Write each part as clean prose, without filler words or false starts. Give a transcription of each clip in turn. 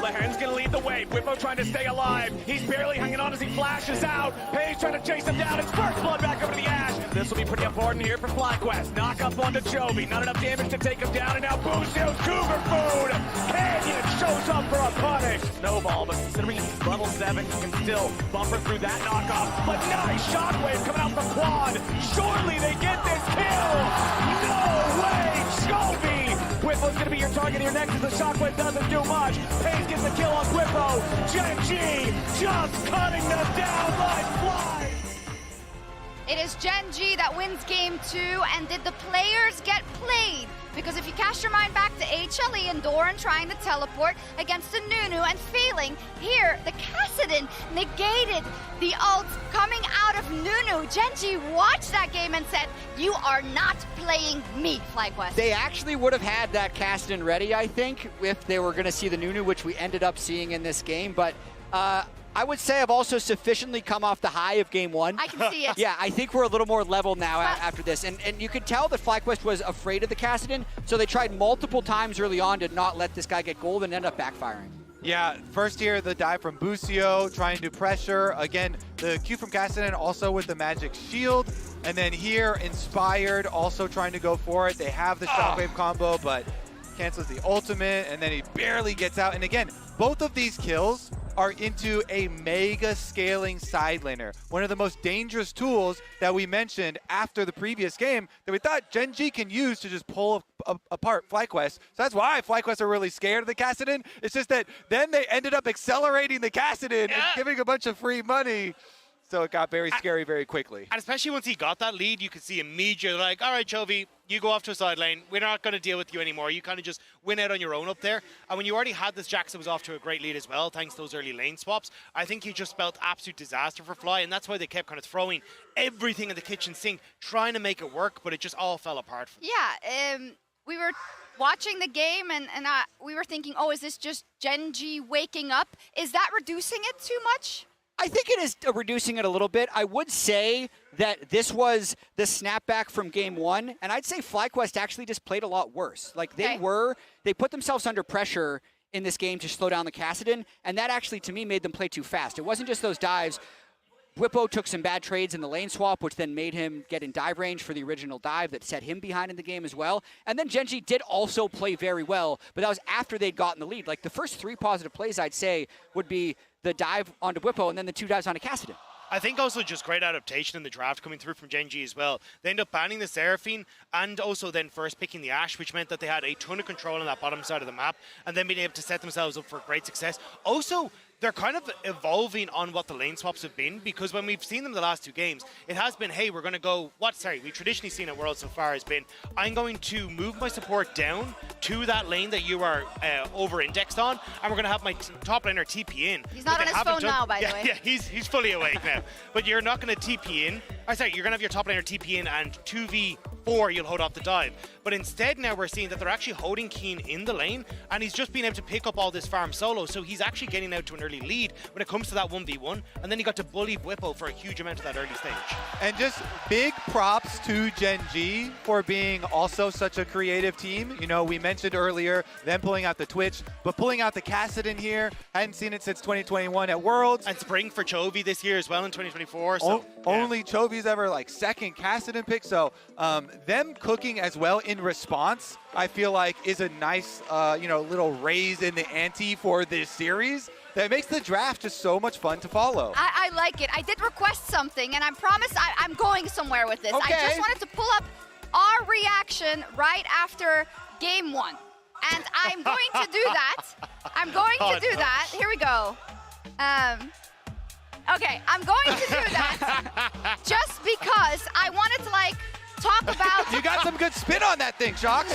Lehends gonna lead the way. Bwipo trying to stay alive. He's barely hanging on as he flashes out. Peyz trying to chase him down. It's first blood back over to the Ash. This will be pretty important here for FlyQuest. Knock up onto Chovy. Not enough damage to take him down. And now Busio's Cougar Food. Canyon shows up for a punish. Snowball, but considering he's level 7, he can still bumper through that knockoff. But nice shockwave coming out from Quad. Surely they get this kill. No way, Chovy. Bwipo's gonna be your target here next as the shockwave doesn't do much. Peyz gets the kill on Bwipo. Gen.G just cutting them down like flies. It is Gen.G that wins game 2, and did the players get played? Because if you cast your mind back to HLE and Doran trying to teleport against the Nunu and failing, here the Kassadin negated the ult coming out of Nunu. Gen.G watched that game and said, "You are not playing me, FlyQuest." They actually would have had that Kassadin ready, I think, if they were going to see the Nunu, which we ended up seeing in this game. But I would say I've also sufficiently come off the high of game 1. I can see it. Yeah, I think we're a little more level now after this. And you could tell that FlyQuest was afraid of the Kassadin, so they tried multiple times early on to not let this guy get gold and ended up backfiring. Yeah, first here, the dive from Busio, trying to pressure. Again, the Q from Kassadin also with the magic shield. And then here, Inspired also trying to go for it. They have the shockwave combo, but cancels the ultimate, and then he barely gets out. And again, both of these kills are into a mega scaling side laner. One of the most dangerous tools that we mentioned after the previous game that we thought Gen.G can use to just pull apart FlyQuest. So that's why FlyQuest are really scared of the Kassadin. It's just that then they ended up accelerating the Kassadin and giving a bunch of free money. So it got very scary very quickly. And especially once he got that lead, you could see immediately like, all right, Chovy, you go off to a side lane. We're not going to deal with you anymore. You kind of just win out on your own up there. And when you already had this Jax that was off to a great lead as well, thanks to those early lane swaps, I think he just spelled absolute disaster for Fly. And that's why they kept kind of throwing everything in the kitchen sink, trying to make it work, but it just all fell apart. Yeah, we were watching the game and we were thinking, oh, is this just Gen.G waking up? Is that reducing it too much? I think it is reducing it a little bit. I would say that this was the snapback from game 1, and I'd say FlyQuest actually just played a lot worse. Like they put themselves under pressure in this game to slow down the Kassadin, and that actually to me made them play too fast. It wasn't just those dives. Bwipo took some bad trades in the lane swap, which then made him get in dive range for the original dive that set him behind in the game as well. And then Gen.G did also play very well, but that was after they'd gotten the lead. Like the first 3 positive plays, I'd say, would be the dive onto Bwipo and then the 2 dives onto Kassadin. I think also just great adaptation in the draft coming through from Gen.G as well. They end up banning the Seraphine and also then first picking the Ashe, which meant that they had a ton of control on that bottom side of the map and then being able to set themselves up for great success. Also, they're kind of evolving on what the lane swaps have been, because when we've seen them the last 2 games, it has been, hey, we're going to go, we've traditionally seen at Worlds so far has been, I'm going to move my support down to that lane that you are over-indexed on, and we're going to have my top laner TP in. He's not on his phone now, by the way. Yeah, he's fully awake now. But you're not going to TP in. You're going to have your top laner TP in and 2v4 you'll hold off the dive. But instead now we're seeing that they're actually holding Kiin in the lane, and he's just been able to pick up all this farm solo, so he's actually getting out to an early lead when it comes to that 1v1, and then he got to bully Bwipo for a huge amount of that early stage. And just big props to Gen.G for being also such a creative team. You know, we mentioned earlier them pulling out the Twitch, but pulling out the Kassadin here, hadn't seen it since 2021 at Worlds. And Spring for Chovy this year as well in 2024. So only Chovy's ever like second Kassadin pick, so them cooking as well in response, I feel like is a nice little raise in the ante for this series that makes the draft just so much fun to follow. I like it. I did request something, and I promise I'm going somewhere with this. Okay. I just wanted to pull up our reaction right after game 1. And I'm going to do that. I'm going to do that. Here we go. Okay, I'm going to do that just because I wanted to talk about... You got some good spin on that thing, Shocks.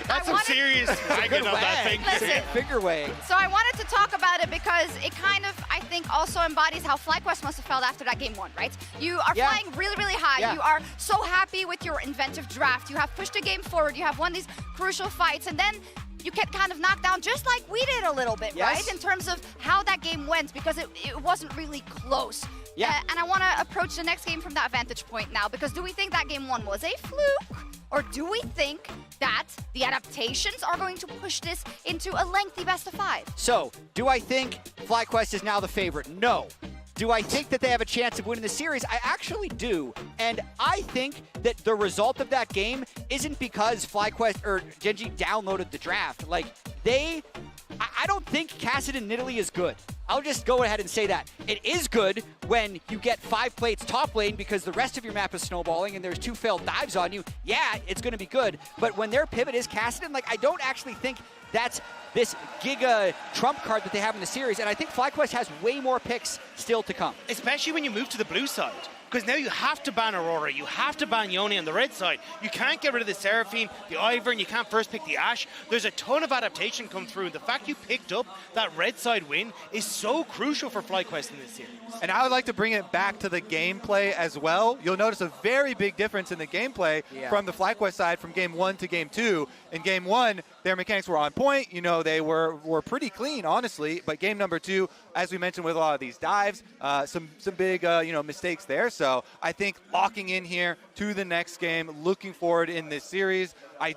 That's some serious wagging on that thing. Listen, finger wag. So I wanted to talk about it because it kind of, I think, also embodies how FlyQuest must have felt after that game 1, right? You are flying really, really high. Yeah. You are so happy with your inventive draft. You have pushed the game forward. You have won these crucial fights. And then you get kind of knocked down just like we did a little bit, right? In terms of how that game went, because it wasn't really close. Yeah. And I want to approach the next game from that vantage point now, because do we think that game 1 was a fluke? Or do we think that the adaptations are going to push this into a lengthy best of 5? So, do I think FlyQuest is now the favorite? No. Do I think that they have a chance of winning the series? I actually do. And I think that the result of that game isn't because FlyQuest or Gen.G downloaded the draft. Like, I don't think Kassadin Nidalee is good. I'll just go ahead and say that. It is good when you get 5 plates top lane because the rest of your map is snowballing and there's 2 failed dives on you. Yeah, it's going to be good. But when their pivot is Kassadin, like, I don't actually think that's this giga trump card that they have in the series. And I think FlyQuest has way more picks still to come. Especially when you move to the blue side. Because now you have to ban Aurora, you have to ban Yone on the red side. You can't get rid of the Seraphine, the Ivern, and you can't first pick the Ashe. There's a ton of adaptation come through. The fact you picked up that red side win is so crucial for FlyQuest in this series. And I would like to bring it back to the gameplay as well. You'll notice a very big difference in the gameplay from the FlyQuest side from game 1 to game 2. In game 1, their mechanics were on point. You know, they were pretty clean, honestly. But game number 2, as we mentioned with a lot of these dives, some big mistakes there. So I think locking in here to the next game, looking forward in this series, I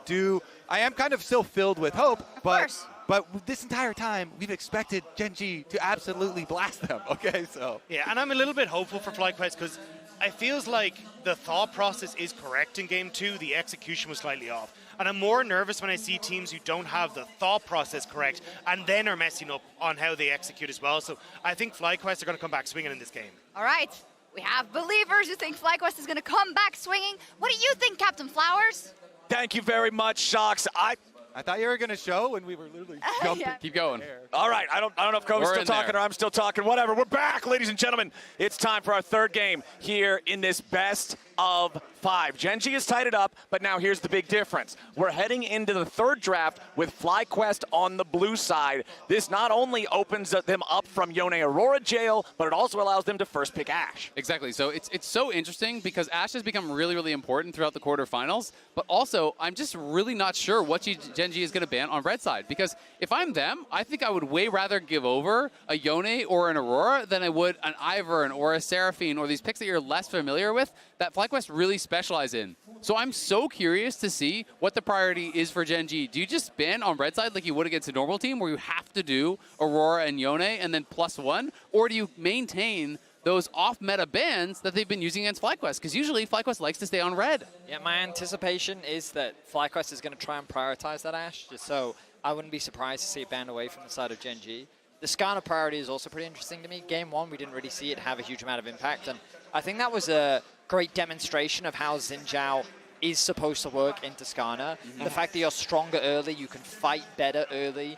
am kind of still filled with hope, but this entire time we've expected Gen.G to absolutely blast them. Okay, so yeah, and I'm a little bit hopeful for FlyQuest because it feels like the thought process is correct in game 2. The execution was slightly off. And I'm more nervous when I see teams who don't have the thought process correct and then are messing up on how they execute as well. So I think FlyQuest are going to come back swinging in this game. All right. We have believers who think FlyQuest is going to come back swinging. What do you think, Captain Flowers? Thank you very much, Shocks. I thought you were going to show when we were literally jumping. Yeah. Keep going. All right, I don't know if Covy's still talking or I'm still talking. Whatever. We're back, ladies and gentlemen. It's time for our third game here in this best of 5. Gen.G has tied it up, but now here's the big difference. We're heading into the third draft with FlyQuest on the blue side. This not only opens them up from Yone Aurora jail, but it also allows them to first pick Ashe. Exactly. So it's so interesting because Ashe has become really, really important throughout the quarterfinals, but also I'm just really not sure what Gen.G is going to ban on red side, because if I'm them, I think I would way rather give over a Yone or an Aurora than I would an Ivern or a Seraphine or these picks that you're less familiar with that FlyQuest really specialize in. So I'm so curious to see what the priority is for Gen.G. Do you just ban on red side like you would against a normal team where you have to do Aurora and Yone and then +1? Or do you maintain those off-meta bans that they've been using against FlyQuest? Because usually FlyQuest likes to stay on red. Yeah, my anticipation is that FlyQuest is going to try and prioritize that Ashe, just so I wouldn't be surprised to see it banned away from the side of Gen.G. The Skarner priority is also pretty interesting to me. Game 1, we didn't really see it have a huge amount of impact, and I think that was a great demonstration of how Xin Zhao is supposed to work into Skarner. The fact that you're stronger early, you can fight better early,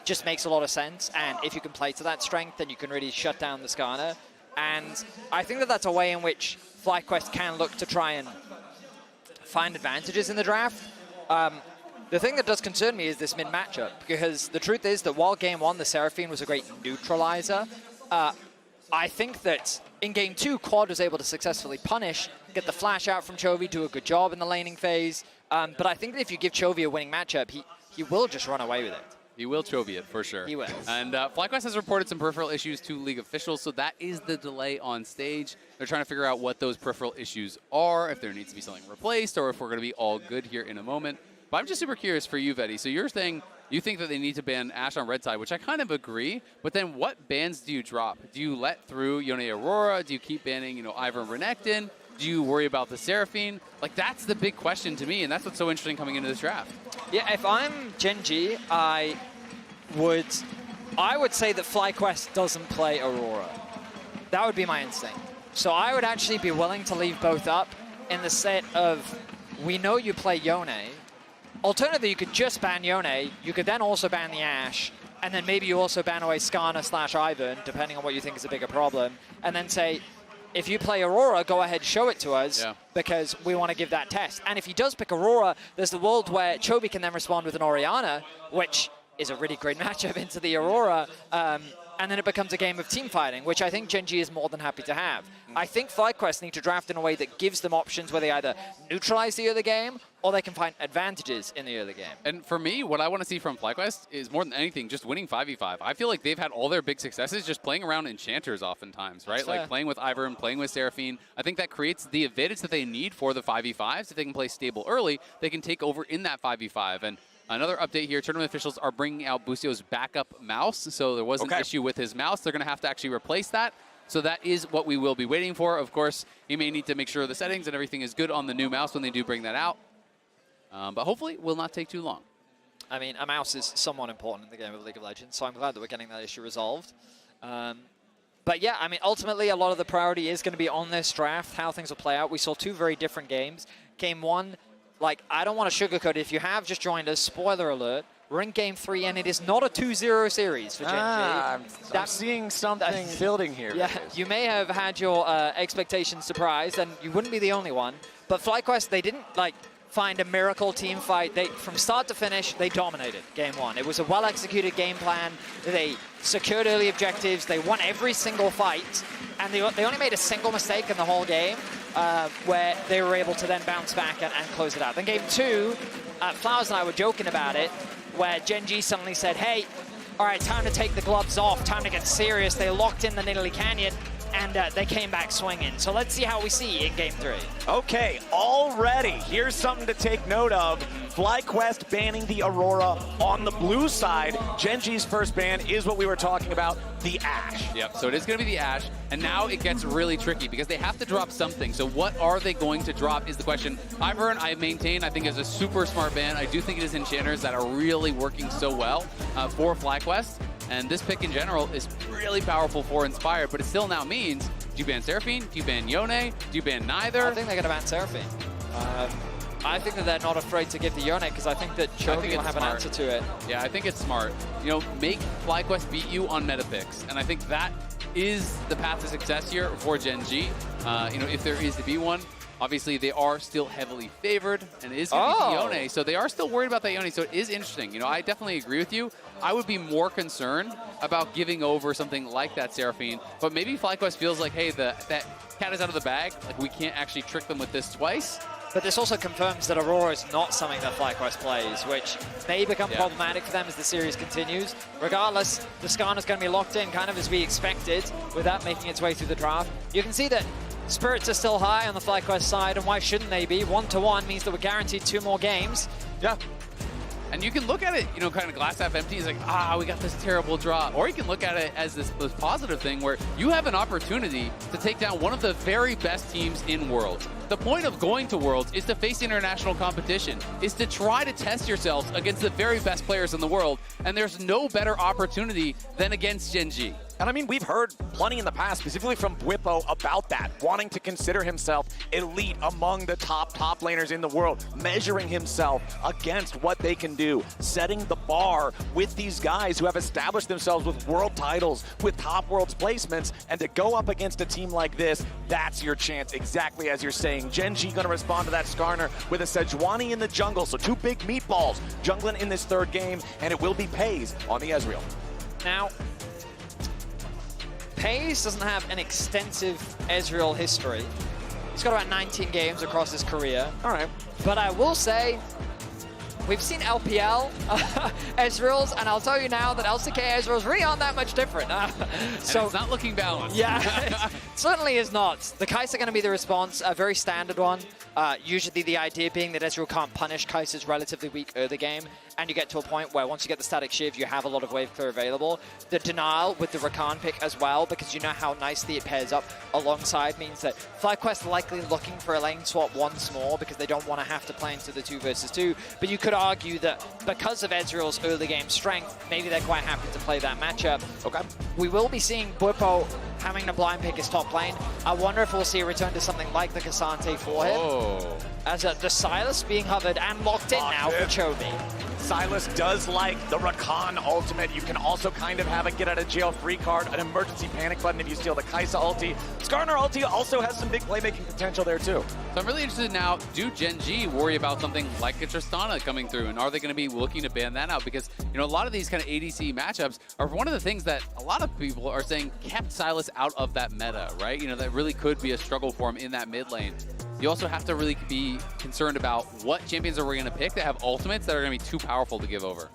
just makes a lot of sense. And if you can play to that strength, then you can really shut down the Skarner. And I think that that's a way in which FlyQuest can look to try and find advantages in the draft. The thing that does concern me is this mid matchup, because the truth is that while game 1, the Seraphine was a great neutralizer, I think that in game 2, Quad was able to successfully punish, get the flash out from Chovy, do a good job in the laning phase. But I think that if you give Chovy a winning matchup, he will just run away with it. He will Chovy it, for sure. He will. And FlyQuest has reported some peripheral issues to League officials, so that is the delay on stage. They're trying to figure out what those peripheral issues are, if there needs to be something replaced, or if we're going to be all good here in a moment. But I'm just super curious for you, Vetty. So you're saying you think that they need to ban Ashe on red side, which I kind of agree, but then what bans do you drop? Do you let through Yone Aurora? Do you keep banning, Ivern Renekton? Do you worry about the Seraphine? Like, that's the big question to me, and that's what's so interesting coming into this draft. Yeah, if I'm Gen.G, I would say that FlyQuest doesn't play Aurora. That would be my instinct. So I would actually be willing to leave both up in the set of, we know you play Yone. Alternatively, you could just ban Yone. You could then also ban the Ashe, and then maybe you also ban away Skarner/Ivern, depending on what you think is a bigger problem, and then say, if you play Aurora, go ahead, show it to us, because we want to give that test. And if he does pick Aurora, there's the world where Chovy can then respond with an Orianna, which is a really great matchup into the Aurora. and then it becomes a game of team fighting, which I think Gen.G is more than happy to have. I think FlyQuest need to draft in a way that gives them options where they either neutralize the early game or they can find advantages in the early game. And for me, what I want to see from FlyQuest is more than anything just winning 5v5. I feel like they've had all their big successes just playing around enchanters oftentimes, right? Like playing with Ivern, playing with Seraphine. I think that creates the advantage that they need for the 5v5s. If they can play stable early, they can take over in that 5v5. And another update here, tournament officials are bringing out Busio's backup mouse. So there was an issue with his mouse. They're going to have to actually replace that. So that is what we will be waiting for. Of course, he may need to make sure the settings and everything is good on the new mouse when they do bring that out. But hopefully it will not take too long. I mean, a mouse is somewhat important in the game of League of Legends, so I'm glad that we're getting that issue resolved. But yeah, I mean, ultimately, a lot of the priority is going to be on this draft, how things will play out. We saw two very different games. Game one, like, I don't want to sugarcoat it. If you have just joined us, spoiler alert, we're in Game 3, and it is not a 2-0 series for Gen.G. I'm seeing something building here. Yeah, you may have had your expectations surprised, and you wouldn't be the only one. But FlyQuest, they didn't, like, find a miracle team fight. They, from start to finish, they dominated Game 1. It was a well-executed game plan. They secured early objectives. They won every single fight, and they only made a single mistake in the whole game, where they were able to then bounce back and close it out. Then Game 2, Flowers and I were joking about it, where Gen.G suddenly said, hey, all right, time to take the gloves off, time to get serious. They locked in the Nidalee Canyon, and they came back swinging. So let's see how we see in Game 3. Okay, already, here's something to take note of. FlyQuest banning the Aurora on the blue side. Gen.G's first ban is what we were talking about, the Ashe. Yep, so it is going to be the Ashe, and now it gets really tricky because they have to drop something. So what are they going to drop is the question. Ivern, I maintain, I think is a super smart ban. I do think it is enchanters that are really working so well for FlyQuest. And this pick in general is really powerful for Inspired, but it still now means, do you ban Seraphine? Do you ban Yone? Do you ban neither? I think they're going to ban Seraphine. I think that they're not afraid to give the Yone because I think that Chovy will have an answer to it. Yeah, I think it's smart. You know, make FlyQuest beat you on meta picks, and I think that is the path to success here for Gen.G. You know, if there is to be one. Obviously, they are still heavily favored, and it is going to be Yone, so they are still worried about that Yone, so it is interesting. You know, I definitely agree with you. I would be more concerned about giving over something like that Seraphine, but maybe FlyQuest feels like, hey, that cat is out of the bag. Like, we can't actually trick them with this twice. But this also confirms that Aurora is not something that FlyQuest plays, which may become problematic for them as the series continues. Regardless, the Skarner's going to be locked in kind of as we expected without making its way through the draft. You can see that spirits are still high on the FlyQuest side, and why shouldn't they be? 1-1 means that we're guaranteed 2 more games. Yeah. And you can look at it, you know, kind of glass half empty. It's like, we got this terrible draw. Or you can look at it as this positive thing where you have an opportunity to take down one of the very best teams in Worlds. The point of going to Worlds is to face international competition, is to try to test yourselves against the very best players in the world. And there's no better opportunity than against Gen.G. And I mean, we've heard plenty in the past, specifically from Bwipo, about that, wanting to consider himself elite among the top laners in the world, measuring himself against what they can do, setting the bar with these guys who have established themselves with world titles, with top worlds placements, and to go up against a team like this, that's your chance, exactly as you're saying. Gen.G gonna respond to that Skarner with a Sejuani in the jungle, so 2 big meatballs jungling in this 3rd game, and it will be Peyz on the Ezreal. Now, Peyz doesn't have an extensive Ezreal history. He's got about 19 games across his career. All right. But I will say, we've seen LPL Ezreals, and I'll tell you now that LCK Ezreals really aren't that much different. So it's not looking balanced. Yeah, it certainly is not. The Kai'Sa are going to be the response, a very standard one. Usually the idea being that Ezreal can't punish Kai'Sa's relatively weak early game, and you get to a point where once you get the static shiv, you have a lot of wave clear available. The denial with the Rakan pick as well, because you know how nicely it pairs up alongside, means that FlyQuest likely looking for a lane swap once more because they don't want to have to play into the 2 versus 2. But you could argue that because of Ezreal's early game strength, maybe they're quite happy to play that matchup. Okay. We will be seeing Bwipo having to blind pick his top lane. I wonder if we'll see a return to something like the Cassante for him. As the Silas being hovered and locked in now for Chovy. Sylas does like the Rakan ultimate. You can also kind of have a get-out-of-jail-free card, an emergency panic button if you steal the Kai'Sa ulti. Skarner ulti also has some big playmaking potential there too. So I'm really interested now, do Gen.G worry about something like a Tristana coming through, and are they going to be looking to ban that out? Because, you know, a lot of these kind of ADC matchups are one of the things that a lot of people are saying kept Sylas out of that meta, right? You know, that really could be a struggle for him in that mid lane. You also have to really be concerned about what champions are we going to pick that have ultimates that are going to be too powerful to give over.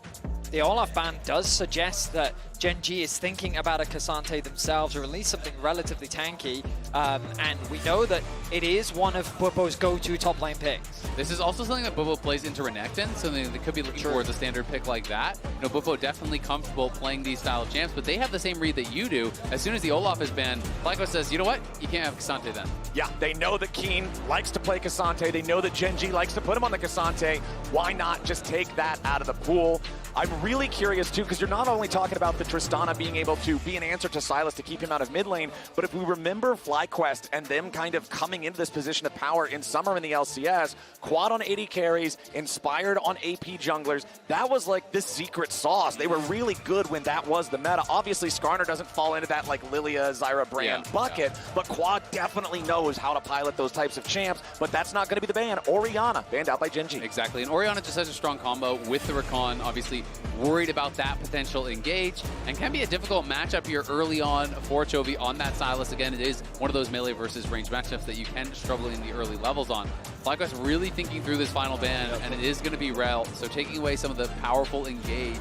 The Olaf ban does suggest that Gen.G is thinking about a K'Sante themselves, or at least something relatively tanky, and we know that it is one of Bwipo's go-to top lane picks. This is also something that Bwipo plays into Renekton, so they could be looking towards a standard pick like that. You know, Bwipo definitely comfortable playing these style of champs, but they have the same read that you do. As soon as the Olaf is banned, FLYQUEST says, you know what? You can't have K'Sante then. Yeah, they know that Kiin likes to play K'Sante. They know that Gen.G likes to put him on the K'Sante. Why not just take that out of the pool? I'm really curious too, because you're not only talking about the Tristana being able to be an answer to Sylas to keep him out of mid lane, but if we remember FlyQuest and them kind of coming into this position of power in summer in the LCS, quad on 80 carries, inspired on AP junglers, that was like this secret sauce. They were really good when that was the meta. Obviously, Skarner doesn't fall into that like Lilia, Zyra brand bucket, but Quad definitely knows how to pilot those types of champs, but that's not going to be the ban. Orianna, banned out by Gen.G. Exactly, and Orianna just has a strong combo with the Rakan, obviously worried about that potential engage, and can be a difficult matchup here early on for Chovy on that Sylas. Again, it is one of those melee versus range matchups that you can struggle in the early levels on. FlyQuest really thinking through this final ban, and it is going to be Rel, so taking away some of the powerful engage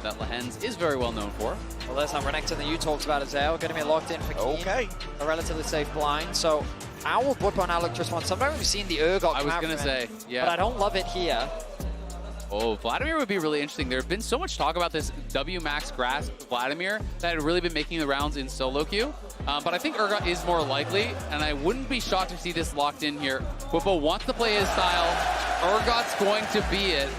that Lehends is very well known for. Well, there's that Renekton that you talked about as well, going to be locked in for Kiin. Okay. A relatively safe blind, so Owl, Bwipo, and ALOOORSS one. Sometimes we've seen the Urgot I was going to say, yeah. But I don't love it here. Oh, Vladimir would be really interesting. There have been so much talk about this W Max Grass Vladimir that had really been making the rounds in solo queue. But I think Urgot is more likely, and I wouldn't be shocked to see this locked in here. Bwipo wants to play his style. Urgot's going to be it.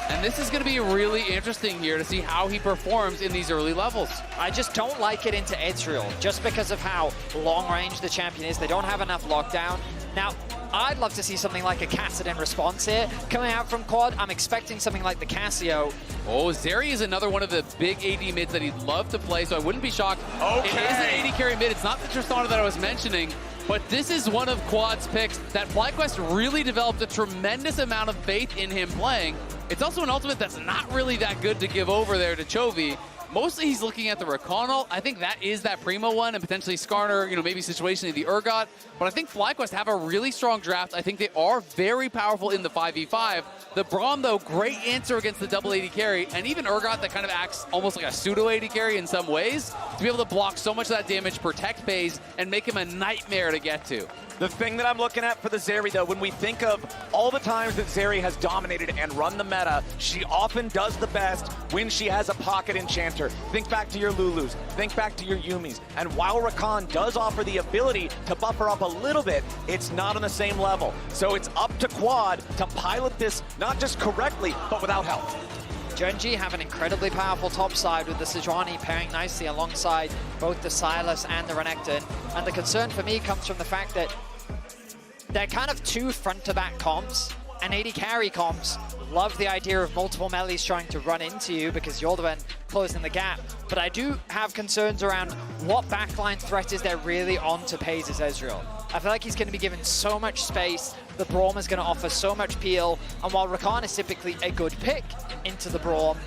And this is going to be really interesting here to see how he performs in these early levels. I just don't like it into Ezreal, just because of how long range the champion is. They don't have enough lockdown. Now, I'd love to see something like a Kassadin response here coming out from Quad. I'm expecting something like the Cassio. Oh, Zeri is another one of the big AD mids that he'd love to play, so I wouldn't be shocked. Okay. It is an AD carry mid. It's not the Tristana that I was mentioning, but this is one of Quad's picks that FlyQuest really developed a tremendous amount of faith in him playing. It's also an ultimate that's not really that good to give over there to Chovy. Mostly he's looking at the Rakan ult. I think that is that Primo one, and potentially Skarner, you know, maybe situationally the Urgot. But I think FlyQuest have a really strong draft. I think they are very powerful in the 5v5. The Braum, though, great answer against the double AD carry, and even Urgot that kind of acts almost like a pseudo AD carry in some ways, to be able to block so much of that damage, protect Peyz, and make him a nightmare to get to. The thing that I'm looking at for the Zeri, though, when we think of all the times that Zeri has dominated and run the meta, she often does the best when she has a pocket enchanter. Think back to your Lulus, think back to your Yumis. And while Rakan does offer the ability to buffer up a little bit, it's not on the same level. So it's up to Quad to pilot this not just correctly, but without help. Gen.G have an incredibly powerful top side with the Sejuani pairing nicely alongside both the Sylas and the Renekton. And the concern for me comes from the fact that they're kind of two front-to-back comps, and AD carry comps love the idea of multiple melees trying to run into you because you're the one closing the gap. But I do have concerns around what backline threat is there really on to Peyz' Ezreal. I feel like he's going to be given so much space. The Braum is going to offer so much peel. And while Rakan is typically a good pick into the Braum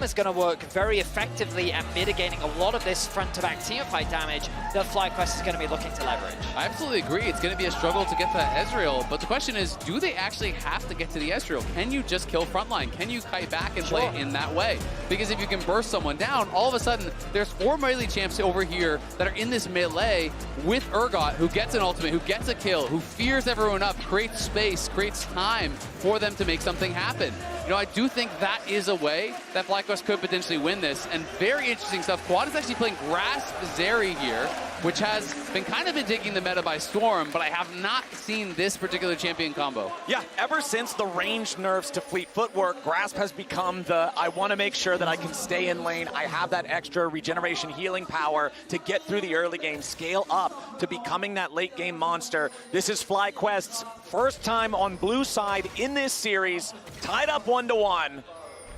is going to work very effectively at mitigating a lot of this front-to-back teamfight damage that FlyQuest is going to be looking to leverage. I absolutely agree. It's going to be a struggle to get to Ezreal, but the question is, do they actually have to get to the Ezreal? Can you just kill frontline? Can you kite back and play in that way? Because if you can burst someone down, all of a sudden, there's 4 melee champs over here that are in this melee with Urgot, who gets an ultimate, who gets a kill, who fears everyone up, creates space, creates time for them to make something happen. You know, I do think that is a way that FlyQuest could potentially win this, and very interesting stuff. Quad is actually playing Grasp Zeri here, which has been kind of been taking the meta by storm, but I have not seen this particular champion combo. Yeah, ever since the range nerfs to fleet footwork, Grasp has become the, I want to make sure that I can stay in lane, I have that extra regeneration healing power to get through the early game, scale up to becoming that late game monster. This is FlyQuest's first time on blue side in this series, tied up 1-1.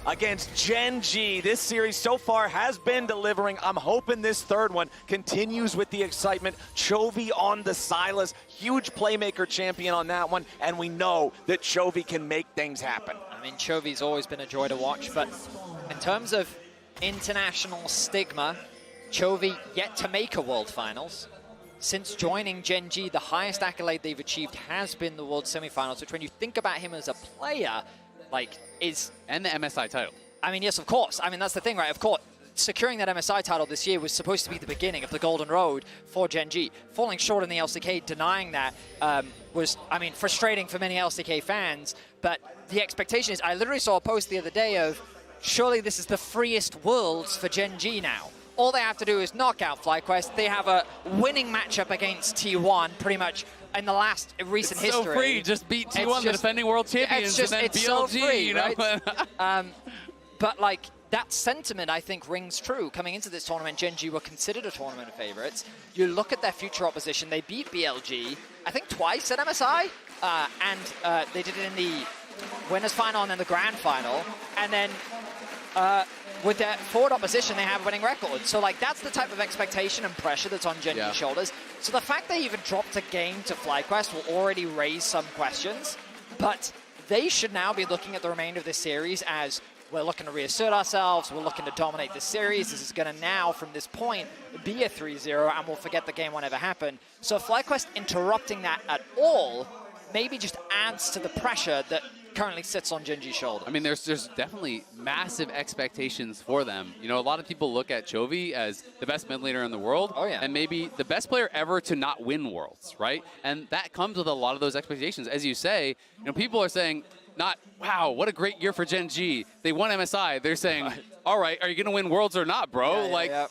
against Gen.G. This series so far has been delivering. I'm hoping this third one continues with the excitement. Chovy on the Silas, huge playmaker champion on that one, and we know that Chovy can make things happen. I mean, Chovy's always been a joy to watch, but in terms of international stigma, Chovy yet to make a World Finals. Since joining Gen.G, the highest accolade they've achieved has been the World Semifinals, which when you think about him as a player, like, is... And the MSI title. I mean, yes, of course. I mean, that's the thing, right? Of course, securing that MSI title this year was supposed to be the beginning of the golden road for Gen.G. Falling short in the LCK, denying that was, I mean, frustrating for many LCK fans, but the expectation is, I literally saw a post the other day of, surely this is the freest worlds for Gen.G now. All they have to do is knock out FlyQuest. They have a winning matchup against T1 pretty much in the last recent history. So free, just beat T1, the defending world champions, and then BLG, so free, you know? Right? But like, that sentiment, I think, rings true. Coming into this tournament, Gen.G were considered a tournament of favorites. You look at their future opposition, they beat BLG, I think twice at MSI, and they did it in the winners final and then the grand final, and then with their forward opposition, they have a winning record. So, like, that's the type of expectation and pressure that's on Gen.G's shoulders. So the fact they even dropped a game to FlyQuest will already raise some questions, but they should now be looking at the remainder of this series as we're looking to reassert ourselves, we're looking to dominate this series. This is going to now, from this point, be a 3-0, and we'll forget the game won't ever happen. So FlyQuest interrupting that at all maybe just adds to the pressure that currently sits on Gen.G's shoulder. I mean, there's definitely massive expectations for them. You know, a lot of people look at Chovy as the best mid laner in the world, and maybe the best player ever to not win Worlds, right? And that comes with a lot of those expectations. As you say, you know, people are saying, not, wow, what a great year for Gen.G. They won MSI. They're saying, all right, are you going to win Worlds or not, bro?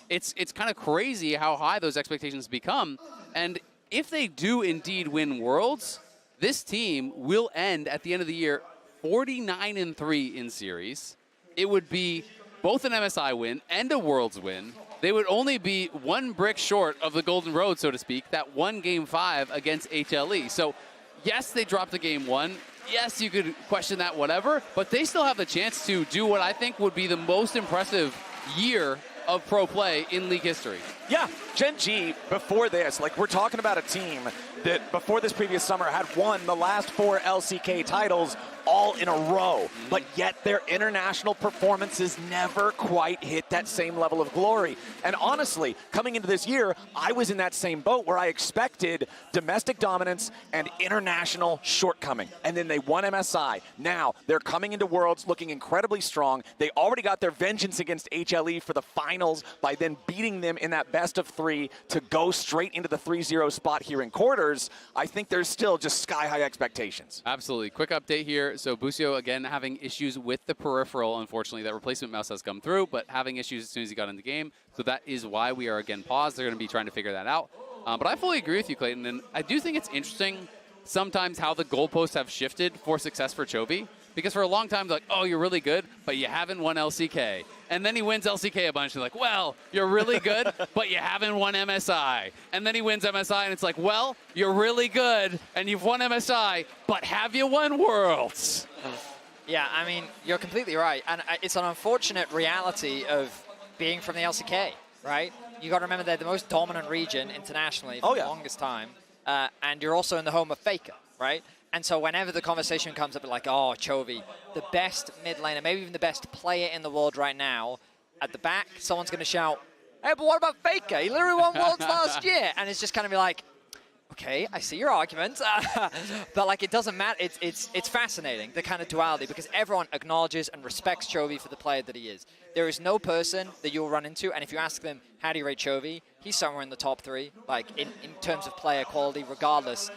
It's kind of crazy how high those expectations become. And if they do indeed win Worlds, this team will end at the end of the year 49-3 in series. It would be both an MSI win and a Worlds win. They would only be one brick short of the Golden Road, so to speak, that won Game 5 against HLE. So, yes, they dropped the Game 1. Yes, you could question that, whatever, but they still have the chance to do what I think would be the most impressive year of pro play in league history. Yeah, Gen.G, before this, like, we're talking about a team that before this previous summer had won the last 4 LCK titles all in a row, but yet their international performances never quite hit that same level of glory. And honestly, coming into this year, I was in that same boat where I expected domestic dominance and international shortcoming. And then they won MSI. Now, they're coming into Worlds looking incredibly strong. They already got their vengeance against HLE for the finals by then beating them in that best of 3 to go straight into the 3-0 spot here in quarters. I think there's still just sky-high expectations. Absolutely. Quick update here. So Busio, again, having issues with the peripheral, unfortunately. That replacement mouse has come through, but having issues as soon as he got in the game. So that is why we are again paused. They're going to be trying to figure that out. But I fully agree with you, Clayton, and I do think it's interesting sometimes how the goalposts have shifted for success for Chovy. Because for a long time, they're like, oh, you're really good, but you haven't won LCK. And then he wins LCK a bunch. They're like, well, you're really good, but you haven't won MSI. And then he wins MSI, and it's like, well, you're really good, and you've won MSI, but have you won Worlds? Yeah, I mean, you're completely right. And it's an unfortunate reality of being from the LCK, right? You got to remember they're the most dominant region internationally for the longest time. And you're also in the home of Faker, right? And so whenever the conversation comes up like, oh, Chovy, the best mid laner, maybe even the best player in the world right now, at the back, someone's going to shout, hey, but what about Faker? He literally won Worlds last year. And it's just kind of be like, okay, I see your argument. But like, it doesn't matter. It's fascinating, the kind of duality, because everyone acknowledges and respects Chovy for the player that he is. There is no person that you'll run into, and if you ask them, how do you rate Chovy? He's somewhere in the top 3, like in terms of player quality, regardless.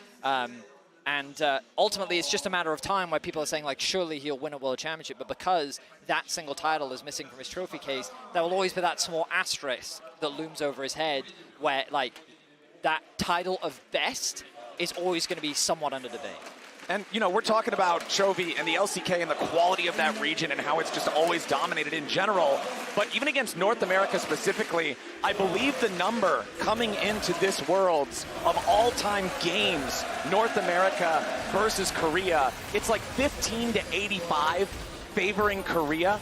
And ultimately, it's just a matter of time where people are saying, like, surely he'll win a world championship. But because that single title is missing from his trophy case, there will always be that small asterisk that looms over his head where, like, that title of best is always going to be somewhat under debate. And, you know, we're talking about Chovy and the LCK and the quality of that region and how it's just always dominated in general. But even against North America specifically, I believe the number coming into this Worlds of all-time games, North America versus Korea, it's like 15-85 favoring Korea.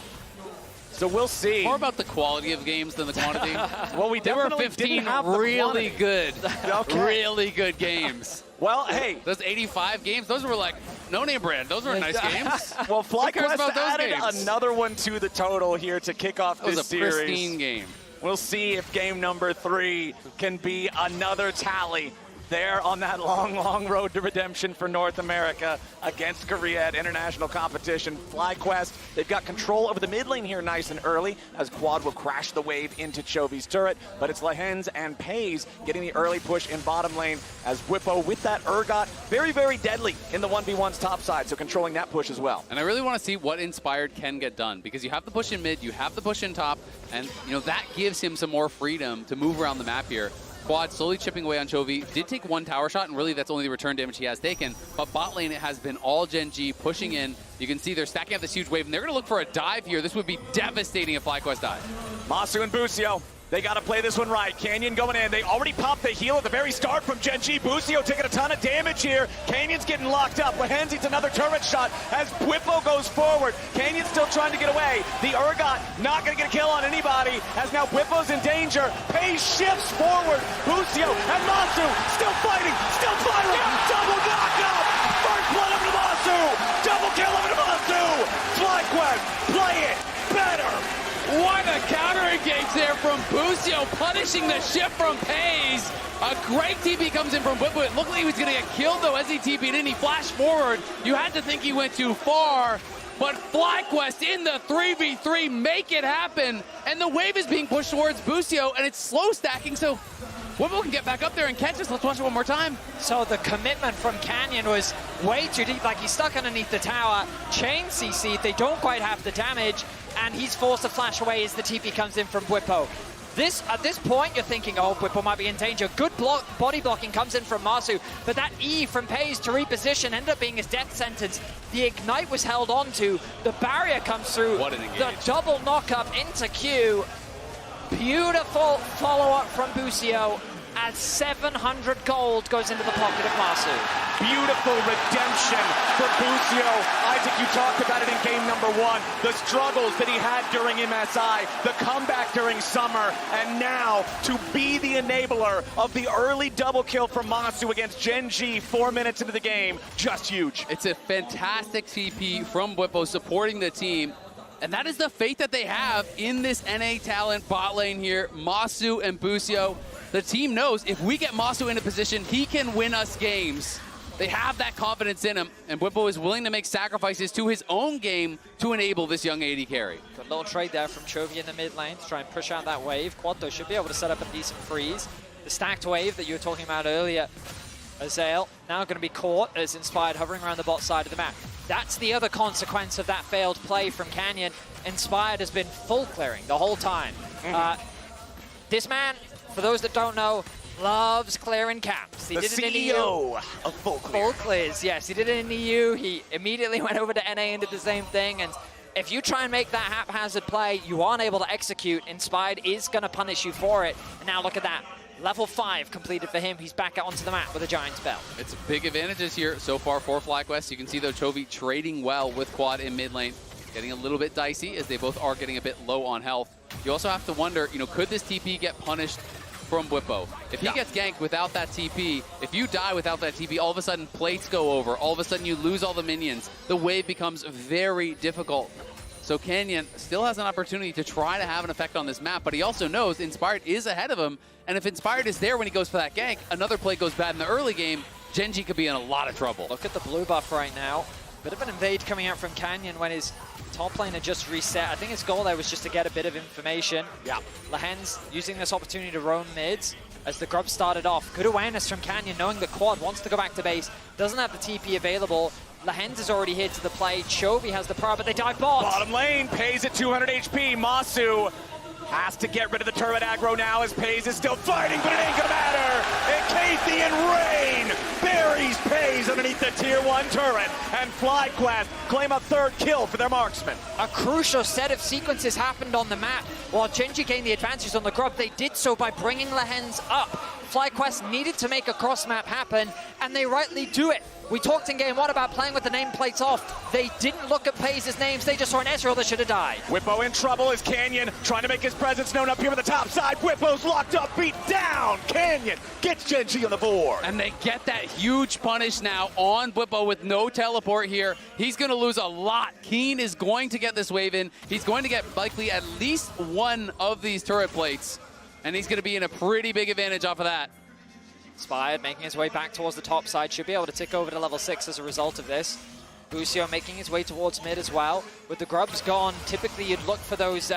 So we'll see. More about the quality of games than the quantity. Well, we there were definitely 15 didn't have the really quantity. good, really good games. Well, hey. Those 85 games, those were like no-name brand. Those were nice games. Well, Who cares FlyQuest about those added games? another one to the total here to kick off That was this a series. pristine game. We'll see if game number 3 can be another tally there on that long, long road to redemption for North America against Korea at international competition. FlyQuest, they've got control over the mid lane here nice and early as Quad will crash the wave into Chovy's turret, but it's Lehends and Peyz getting the early push in bottom lane as Bwipo with that Urgot, very, very deadly in the 1v1's top side, so controlling that push as well. And I really want to see what Inspired can get done, because you have the push in mid, you have the push in top, and that gives him some more freedom to move around the map here. Quad slowly chipping away on Chovy. Did take one tower shot, and really that's only the return damage he has taken. But bot lane, it has been all Gen.G pushing in. You can see they're stacking up this huge wave, and they're going to look for a dive here. This would be devastating if FlyQuest died. Massu and Busio, they got to play this one right. Canyon going in. They already popped the heal at the very start from Gen.G. Busio taking a ton of damage here. Canyon's getting locked up. Lehends eats another turret shot as Bwipo goes forward. Canyon's still trying to get away. The Urgot not going to get a kill on anybody as now Bwipo's in danger. Peyz shifts forward. Busio and Massu still fighting, still firing. Double knockup. First blood over to Massu. Double kill over to Massu. FlyQuest, play it better. What a counter engage there from Busio, punishing the shift from Peyz. A great TP comes in from Bwipo. It looked like he was going to get killed, though, as he TP'd in. He flashed forward. You had to think he went too far. But FlyQuest in the 3v3 make it happen. And the wave is being pushed towards Busio, and it's slow stacking, so Bwipo can get back up there and catch us. Let's watch it one more time. So the commitment from Canyon was way too deep. Like, he's stuck underneath the tower. Chain CC'd. They don't quite have the damage. And he's forced to flash away as the TP comes in from Bwipo. At this point, you're thinking, oh, Bwipo might be in danger. Good body blocking comes in from Massu, but that E from Peyz to reposition ended up being his death sentence. The Ignite was held onto. The barrier comes through. What an engage. The double knock-up into Q. Beautiful follow-up from Busio as 700 gold goes into the pocket of Massu. Beautiful redemption for Busio. Isaac, you talked about it in game number 1. The struggles that he had during MSI, the comeback during summer, and now to be the enabler of the early double kill from Massu against Gen.G 4 minutes into the game, just huge. It's a fantastic TP from Bwipo supporting the team. And that is the faith that they have in this NA talent bot lane here, Massu and Busio. The team knows if we get Massu in a position, he can win us games. They have that confidence in him, and Bwipo is willing to make sacrifices to his own game to enable this young AD carry. Good little trade there from Chovy in the mid lane to try and push out that wave. Quad, though, should be able to set up a decent freeze. The stacked wave that you were talking about earlier, Azale, now going to be caught as Inspired hovering around the bot side of the map. That's the other consequence of that failed play from Canyon. Inspired has been full clearing the whole time. This man, for those that don't know, loves clearing camps. He the did it in CEO of Full Clear. Full clears, yes. He did it in the EU. He immediately went over to NA and did the same thing. And if you try and make that haphazard play, you aren't able to execute. Inspired is going to punish you for it. And now look at that. Level 5 completed for him. He's back out onto the map with a Giant Spell. It's big advantages here so far for FlyQuest. You can see, though, Chovy trading well with Quad in mid lane. Getting a little bit dicey as they both are getting a bit low on health. You also have to wonder, could this TP get punished from Bwipo? If he gets ganked without that TP, if you die without that TP, all of a sudden plates go over. All of a sudden you lose all the minions. The wave becomes very difficult. So Canyon still has an opportunity to try to have an effect on this map, but he also knows Inspired is ahead of him. And if Inspired is there when he goes for that gank, another play goes bad in the early game, Gen.G could be in a lot of trouble. Look at the blue buff right now. Bit of an invade coming out from Canyon when his top lane had just reset. I think his goal there was just to get a bit of information. Yeah. Lehends using this opportunity to roam mids as the grub started off. Good awareness from Canyon, knowing that Quad wants to go back to base, doesn't have the TP available. Lehends is already here to the play. Chovy has the power, but they dive bot. Bottom lane, Peyz at 200 HP. Massu has to get rid of the turret aggro now as Peyz is still fighting, but it ain't gonna matter. Encathian Rain buries Peyz underneath the tier 1 turret, and FlyQuest claim a 3rd kill for their marksman. A crucial set of sequences happened on the map. While Gen.G gained the advantage on the grub, they did so by bringing Lehends up. FlyQuest needed to make a cross-map happen, and they rightly do it. We talked in game 1 about playing with the nameplates off. They didn't look at Peyz's names, they just saw an Ezreal that should have died. Bwipo in trouble as Canyon trying to make his presence known up here on the top side. Bwipo's locked up, beat down. Canyon gets Gen.G on the board. And they get that huge punish now on Bwipo with no teleport here. He's going to lose a lot. Kiin is going to get this wave in. He's going to get likely at least one of these turret plates. And he's going to be in a pretty big advantage off of that. Inspired making his way back towards the top side, should be able to tick over to level 6 as a result of this. Busio making his way towards mid as well. With the grubs gone, typically you'd look for those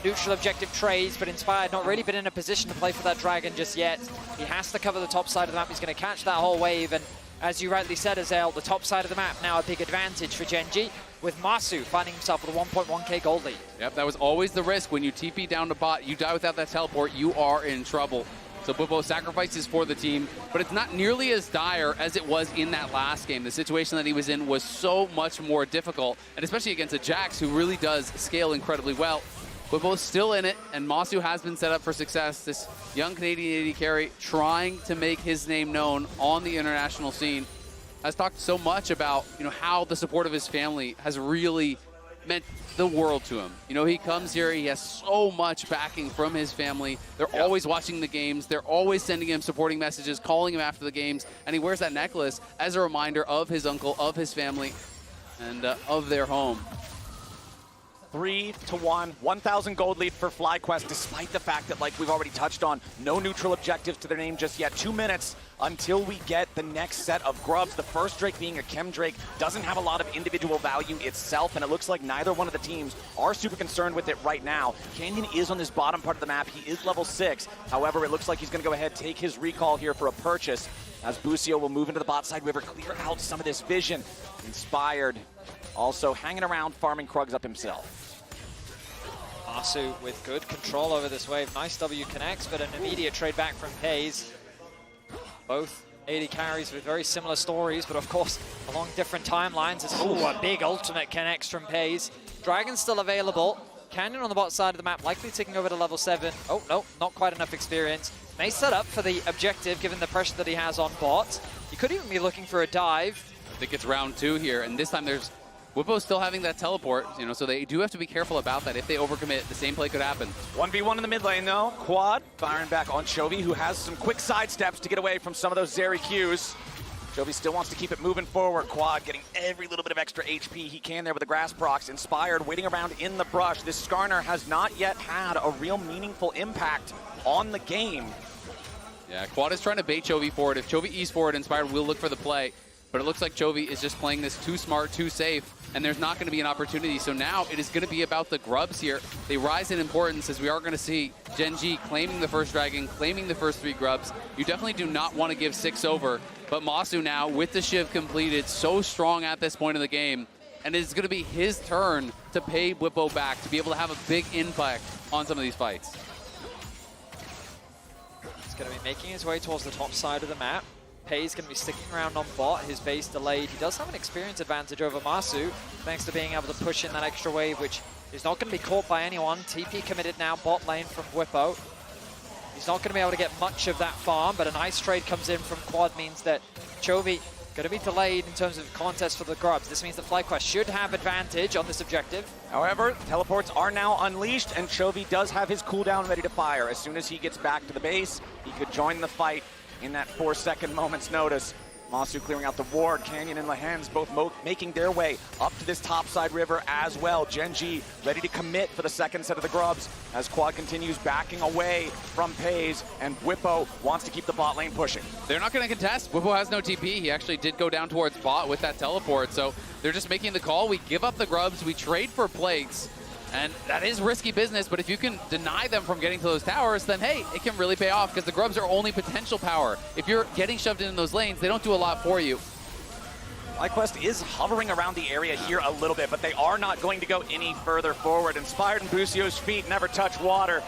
neutral objective trades, but Inspired not really been in a position to play for that dragon just yet. He has to cover the top side of the map. He's going to catch that whole wave, and as you rightly said, Azael, the top side of the map now a big advantage for Gen.G, with Massu finding himself with a 1.1k gold lead. Yep, that was always the risk. When you TP down to bot, you die without that teleport, you are in trouble. So Bwipo sacrifices for the team, but it's not nearly as dire as it was in that last game. The situation that he was in was so much more difficult, and especially against a Jax who really does scale incredibly well. Bwipo's still in it, and Massu has been set up for success. This young Canadian AD carry trying to make his name known on the international scene. Has talked so much about, how the support of his family has really meant the world to him. He comes here, he has so much backing from his family. They're always watching the games. They're always sending him supporting messages, calling him after the games, and he wears that necklace as a reminder of his uncle, of his family, and of their home. 3-1, 1,000 gold lead for FlyQuest, despite the fact that, like we've already touched on, no neutral objectives to their name just yet. 2 minutes until we get the next set of grubs. The first Drake being a Chem Drake doesn't have a lot of individual value itself, and it looks like neither one of the teams are super concerned with it right now. Canyon is on this bottom part of the map. He is level 6. However, it looks like he's going to go ahead, take his recall here for a purchase, as Busio will move into the bot side river, clear out some of this vision. Inspired also hanging around, farming Krugs up himself. Massu with good control over this wave. Nice W connects, but an immediate trade back from Peyz. Both AD carries with very similar stories, but of course along different timelines. A big ultimate connects from Peyz. Dragon's still available. Canyon on the bot side of the map, likely ticking over to level 7. Oh, no, not quite enough experience. May set up for the objective, given the pressure that he has on bot. He could even be looking for a dive. I think it's round 2 here, and this time there's Bwipo still having that teleport, so they do have to be careful about that. If they overcommit, the same play could happen. 1v1 in the mid lane, though. Quad firing back on Chovy, who has some quick side steps to get away from some of those Zeri Qs. Chovy still wants to keep it moving forward. Quad getting every little bit of extra HP he can there with the grass procs. Inspired, waiting around in the brush. This Skarner has not yet had a real meaningful impact on the game. Yeah, Quad is trying to bait Chovy forward. If Chovy E's forward, Inspired will look for the play. But it looks like Chovy is just playing this too smart, too safe, and there's not going to be an opportunity. So now it is going to be about the grubs here. They rise in importance, as we are going to see Gen.G claiming the first dragon, claiming the first 3 grubs. You definitely do not want to give 6 over, but Massu now, with the Shiv completed, so strong at this point in the game, and it's going to be his turn to pay Bwipo back, to be able to have a big impact on some of these fights. He's going to be making his way towards the top side of the map. Peyz going to be sticking around on bot, his base delayed. He does have an experience advantage over Massu, thanks to being able to push in that extra wave, which is not going to be caught by anyone. TP committed now, bot lane from Bwipo. He's not going to be able to get much of that farm, but a nice trade comes in from Quad, means that Chovy going to be delayed in terms of contest for the grubs. This means that FlyQuest should have advantage on this objective. However, teleports are now unleashed, and Chovy does have his cooldown ready to fire. As soon as he gets back to the base, he could join the fight in that 4-second moment's notice. Massu clearing out the ward. Canyon and Lehends both making their way up to this topside river as well. Gen.G ready to commit for the second set of the grubs as Quad continues backing away from Peyz, and Bwipo wants to keep the bot lane pushing. They're not going to contest. Bwipo has no TP. He actually did go down towards bot with that teleport, so they're just making the call. We give up the grubs, we trade for plates, and that is risky business, but if you can deny them from getting to those towers, then hey, it can really pay off, because the grubs are only potential power. If you're getting shoved in those lanes, they don't do a lot for you. FlyQuest is hovering around the area here a little bit, but they are not going to go any further forward. Inspired and Busio's feet never touch water,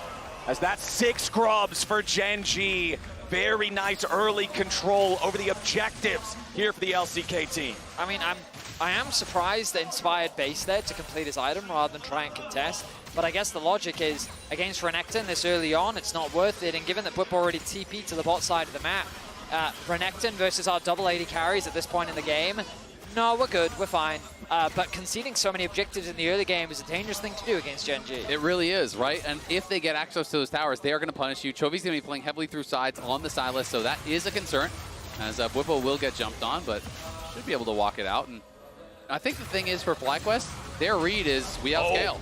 as that's 6 grubs for Gen.G. Very nice early control over the objectives here for the LCK team. I mean, I'm I am surprised that Inspired base there to complete his item rather than try and contest. But I guess the logic is, against Renekton this early on, it's not worth it. And given that Bwipo already TP'd to the bot side of the map, Renekton versus our double AD carries at this point in the game, no, we're good, we're fine. But conceding so many objectives in the early game is a dangerous thing to do against Gen.G. It really is, right? And if they get access to those towers, they are going to punish you. Chovy's going to be playing heavily through sides on the Sylas, so that is a concern, as Bwipo will get jumped on, but should be able to walk it out. And I think the thing is for FlyQuest, their read is we outscale.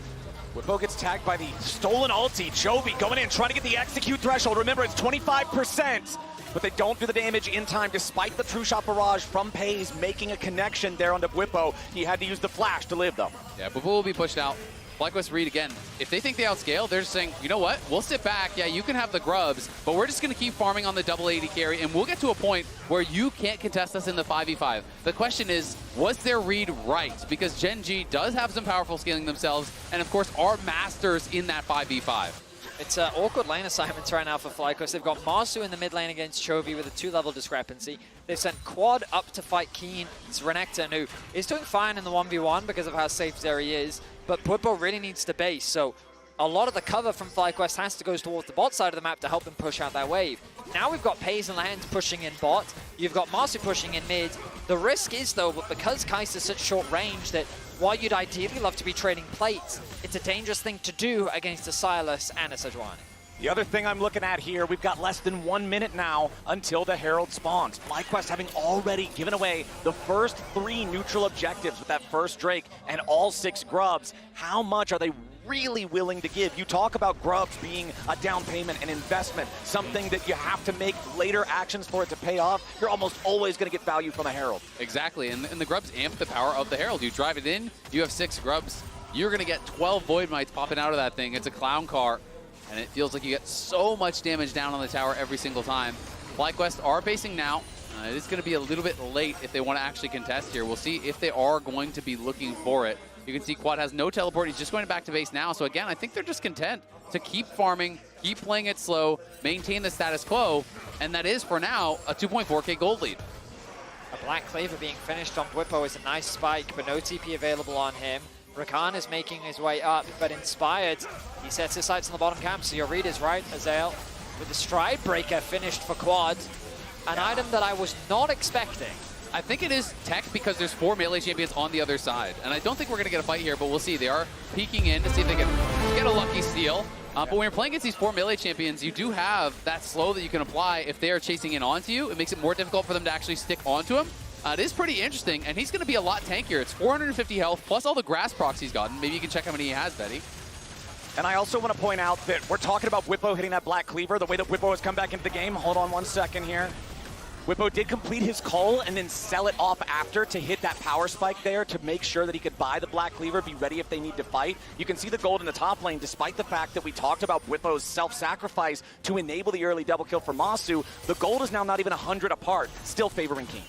Bwipo gets tagged by the stolen ulti. Chovy going in, trying to get the execute threshold. Remember, it's 25%, but they don't do the damage in time despite the true shot barrage from Peyz making a connection there onto Bwipo. He had to use the flash to live, though. Yeah, Bwipo will be pushed out. FlyQuest read again. If they think they outscale, they're just saying, you know what? We'll sit back. Yeah, you can have the grubs, but we're just going to keep farming on the double AD carry, and we'll get to a point where you can't contest us in the 5v5. The question is, was their read right? Because Gen.G does have some powerful scaling themselves, and of course are masters in that 5v5. It's awkward lane assignments right now for FlyQuest. They've got Massu in the mid lane against Chovy with a 2-level discrepancy. They've sent Quad up to fight Kiin. It's Renekton, who is doing fine in the 1v1 because of how safe Zeri is, but Bwipo really needs to base, so a lot of the cover from FlyQuest has to go towards the bot side of the map to help them push out that wave. Now we've got Peyz and Lehends pushing in bot. You've got Massu pushing in mid. The risk is, though, but because Kai'Sa is such short range that while you'd ideally love to be trading plates, it's a dangerous thing to do against a Sylas and a Sejuani. The other thing I'm looking at here, we've got less than 1 minute now until the Herald spawns. FlyQuest having already given away the first 3 neutral objectives with that first Drake and all 6 grubs. How much are they really willing to give? You talk about grubs being a down payment, an investment, something that you have to make later actions for it to pay off. You're almost always going to get value from a Herald. Exactly, and the grubs amp the power of the Herald. You drive it in, you have 6 grubs, you're going to get 12 Void Mites popping out of that thing. It's a clown car, and it feels like you get so much damage down on the tower every single time. FlyQuest are basing now. It is going to be a little bit late if they want to actually contest here. We'll see if they are going to be looking for it. You can see Quad has no teleport. He's just going back to base now. So again, I think they're just content to keep farming, keep playing it slow, maintain the status quo, and that is, for now, a 2.4k gold lead. A Black Cleaver being finished on Bwipo is a nice spike, but no TP available on him. Rakan is making his way up, but Inspired, he sets his sights on the bottom camp, so your read is right, Azael. With the Stride Breaker finished for Quad, an item that I was not expecting. I think it is tech because there's 4 melee champions on the other side. And I don't think we're going to get a fight here, but we'll see. They are peeking in to see if they can get a lucky steal. But when you're playing against these 4 melee champions, you do have that slow that you can apply if they are chasing in onto you. It makes it more difficult for them to actually stick onto him. It is pretty interesting, and he's going to be a lot tankier. It's 450 health, plus all the grass procs he's gotten. Maybe you can check how many he has, Betty. And I also want to point out that we're talking about Bwipo hitting that Black Cleaver, the way that Bwipo has come back into the game. Hold on 1 second here. Bwipo did complete his cull and then sell it off after to hit that power spike there to make sure that he could buy the Black Cleaver, be ready if they need to fight. You can see the gold in the top lane, despite the fact that we talked about Bwipo's self-sacrifice to enable the early double kill for Massu. The gold is now not even 100 apart, still favoring Kiin.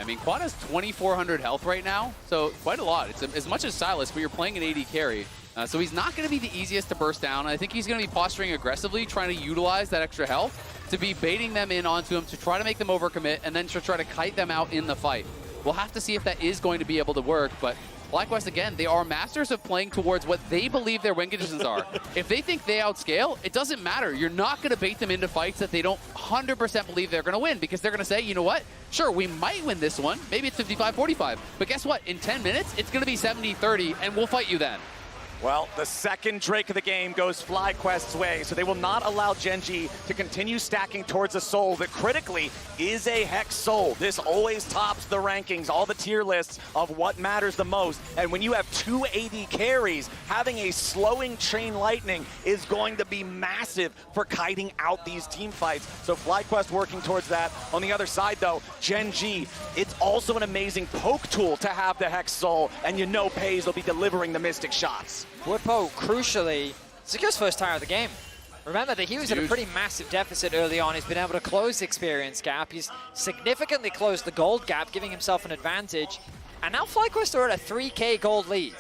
I mean, Quad has 2,400 health right now, so quite a lot. It's as much as Sylas, but you're playing an AD carry. So he's not going to be the easiest to burst down. I think he's going to be posturing aggressively, trying to utilize that extra health to be baiting them in onto him, to try to make them overcommit, and then to try to kite them out in the fight. We'll have to see if that is going to be able to work, but FlyQuest, again, they are masters of playing towards what they believe their win conditions are. If they think they outscale, it doesn't matter. You're not going to bait them into fights that they don't 100% believe they're going to win, because they're going to say, you know what? Sure, we might win this one. Maybe it's 55-45. But guess what? In 10 minutes, it's going to be 70-30, and we'll fight you then. Well, the second Drake of the game goes FlyQuest's way, so they will not allow Gen.G to continue stacking towards a soul that critically is a Hex soul. This always tops the rankings, all the tier lists of what matters the most. And when you have 2 AD carries, having a slowing chain lightning is going to be massive for kiting out these team fights. So FlyQuest working towards that. On the other side, though, Gen.G, it's also an amazing poke tool to have the Hex soul, and you know Peyz will be delivering the Mystic shots. Bwipo, crucially, secures first tire of the game. Remember that he was at a pretty massive deficit early on. He's been able to close the experience gap. He's significantly closed the gold gap, giving himself an advantage. And now FlyQuest are at a 3k gold lead.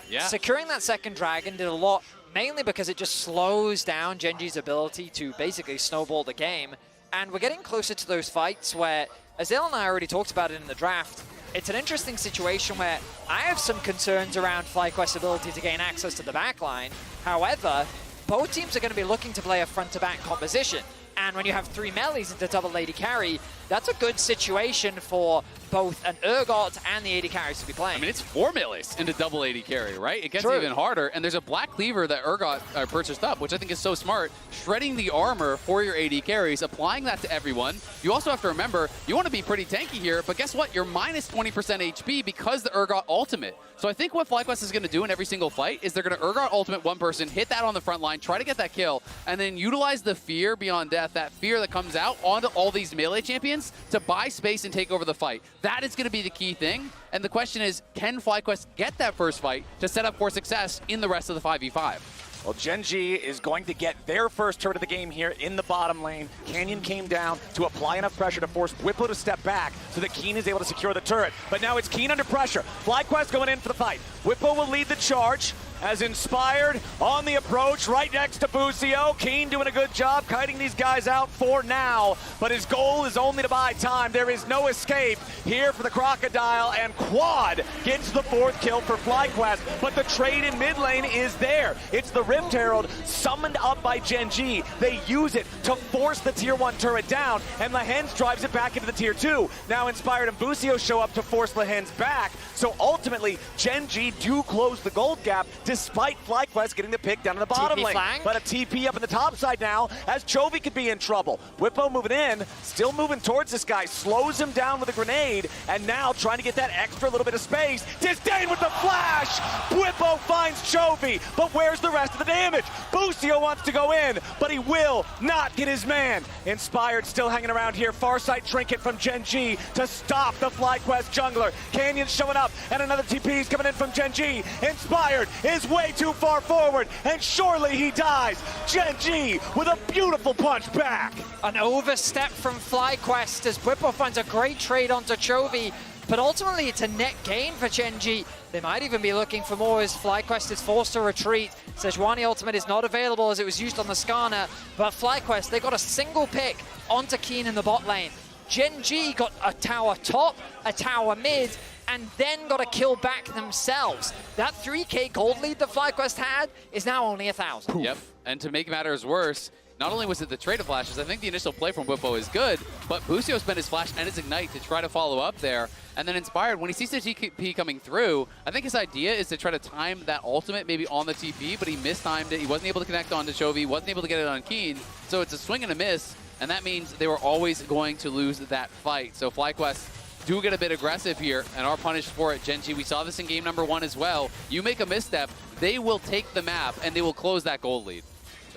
Yeah. Securing that second dragon did a lot, mainly because it just slows down Gen.G's ability to basically snowball the game. And we're getting closer to those fights where, as Dale and I already talked about it in the draft, it's an interesting situation where I have some concerns around FlyQuest's ability to gain access to the backline. However, both teams are going to be looking to play a front-to-back composition. And when you have 3 melees into double AD carry, that's a good situation for both an Urgot and the AD carries to be playing. I mean, it's 4 melees into double AD carry, right? It gets True. even harder. And there's a black cleaver that Urgot purchased up, which I think is so smart. Shredding the armor for your AD carries, applying that to everyone. You also have to remember, you want to be pretty tanky here, but guess what? You're minus 20% HP because the Urgot ultimate. So I think what FlyQuest is going to do in every single fight is they're going to Urgot ultimate one person, hit that on the front line, try to get that kill, and then utilize the fear beyond death, that fear that comes out onto all these melee champions to buy space and take over the fight. That is going to be the key thing. And the question is, can FlyQuest get that first fight to set up for success in the rest of the 5v5? Well, Gen.G is going to get their first turret of the game here in the bottom lane. Canyon came down to apply enough pressure to force Bwipo to step back so that Kiin is able to secure the turret. But now it's Kiin under pressure. FlyQuest going in for the fight. Bwipo will lead the charge as Inspired on the approach right next to Busio. Kiin doing a good job kiting these guys out for now, but his goal is only to buy time. There is no escape here for the Crocodile, and Quad gets the 4th kill for FlyQuest, but the trade in mid lane is there. It's the Rift Herald summoned up by Gen.G. They use it to force the tier 1 turret down, and Lehends drives it back into the tier 2. Now Inspired and Busio show up to force Lehends back, so ultimately Gen.G do close the gold gap despite FlyQuest getting the pick down in the bottom lane. Flank. But a TP up in the top side now as Chovy could be in trouble. Bwipo moving in, still moving towards this guy, slows him down with a grenade, and now trying to get that extra little bit of space. Disdain with the flash! Bwipo finds Chovy, but where's the rest of the damage? Busio wants to go in, but he will not get his man. Inspired still hanging around here. Farsight trinket from Gen.G to stop the FlyQuest jungler. Canyon showing up, and another TP is coming in from Gen.G. Inspired is way too far forward, and surely he dies. Gen.G with a beautiful punch back. An overstep from FlyQuest as Bwipo finds a great trade onto Chovy, but ultimately it's a net gain for Gen.G. They might even be looking for more as FlyQuest is forced to retreat. Sejuani ultimate is not available as it was used on the Skarner, but FlyQuest, they got a single pick onto Kiin in the bot lane. Gen.G got a tower top, a tower mid, and then got a kill back themselves. That 3k gold lead that FlyQuest had is now only 1,000. Yep, and to make matters worse, not only was it the trade of flashes, I think the initial play from Bwipo is good, but Busio spent his flash and his ignite to try to follow up there. And then Inspired, when he sees the TP coming through, I think his idea is to try to time that ultimate maybe on the TP, but he mistimed it. He wasn't able to connect onto Chovy, wasn't able to get it on Kiin. So it's a swing and a miss, and that means they were always going to lose that fight. So FlyQuest do get a bit aggressive here and are punished for it. Gen.G, we saw this in game number 1 as well. You make a misstep, they will take the map and they will close that gold lead.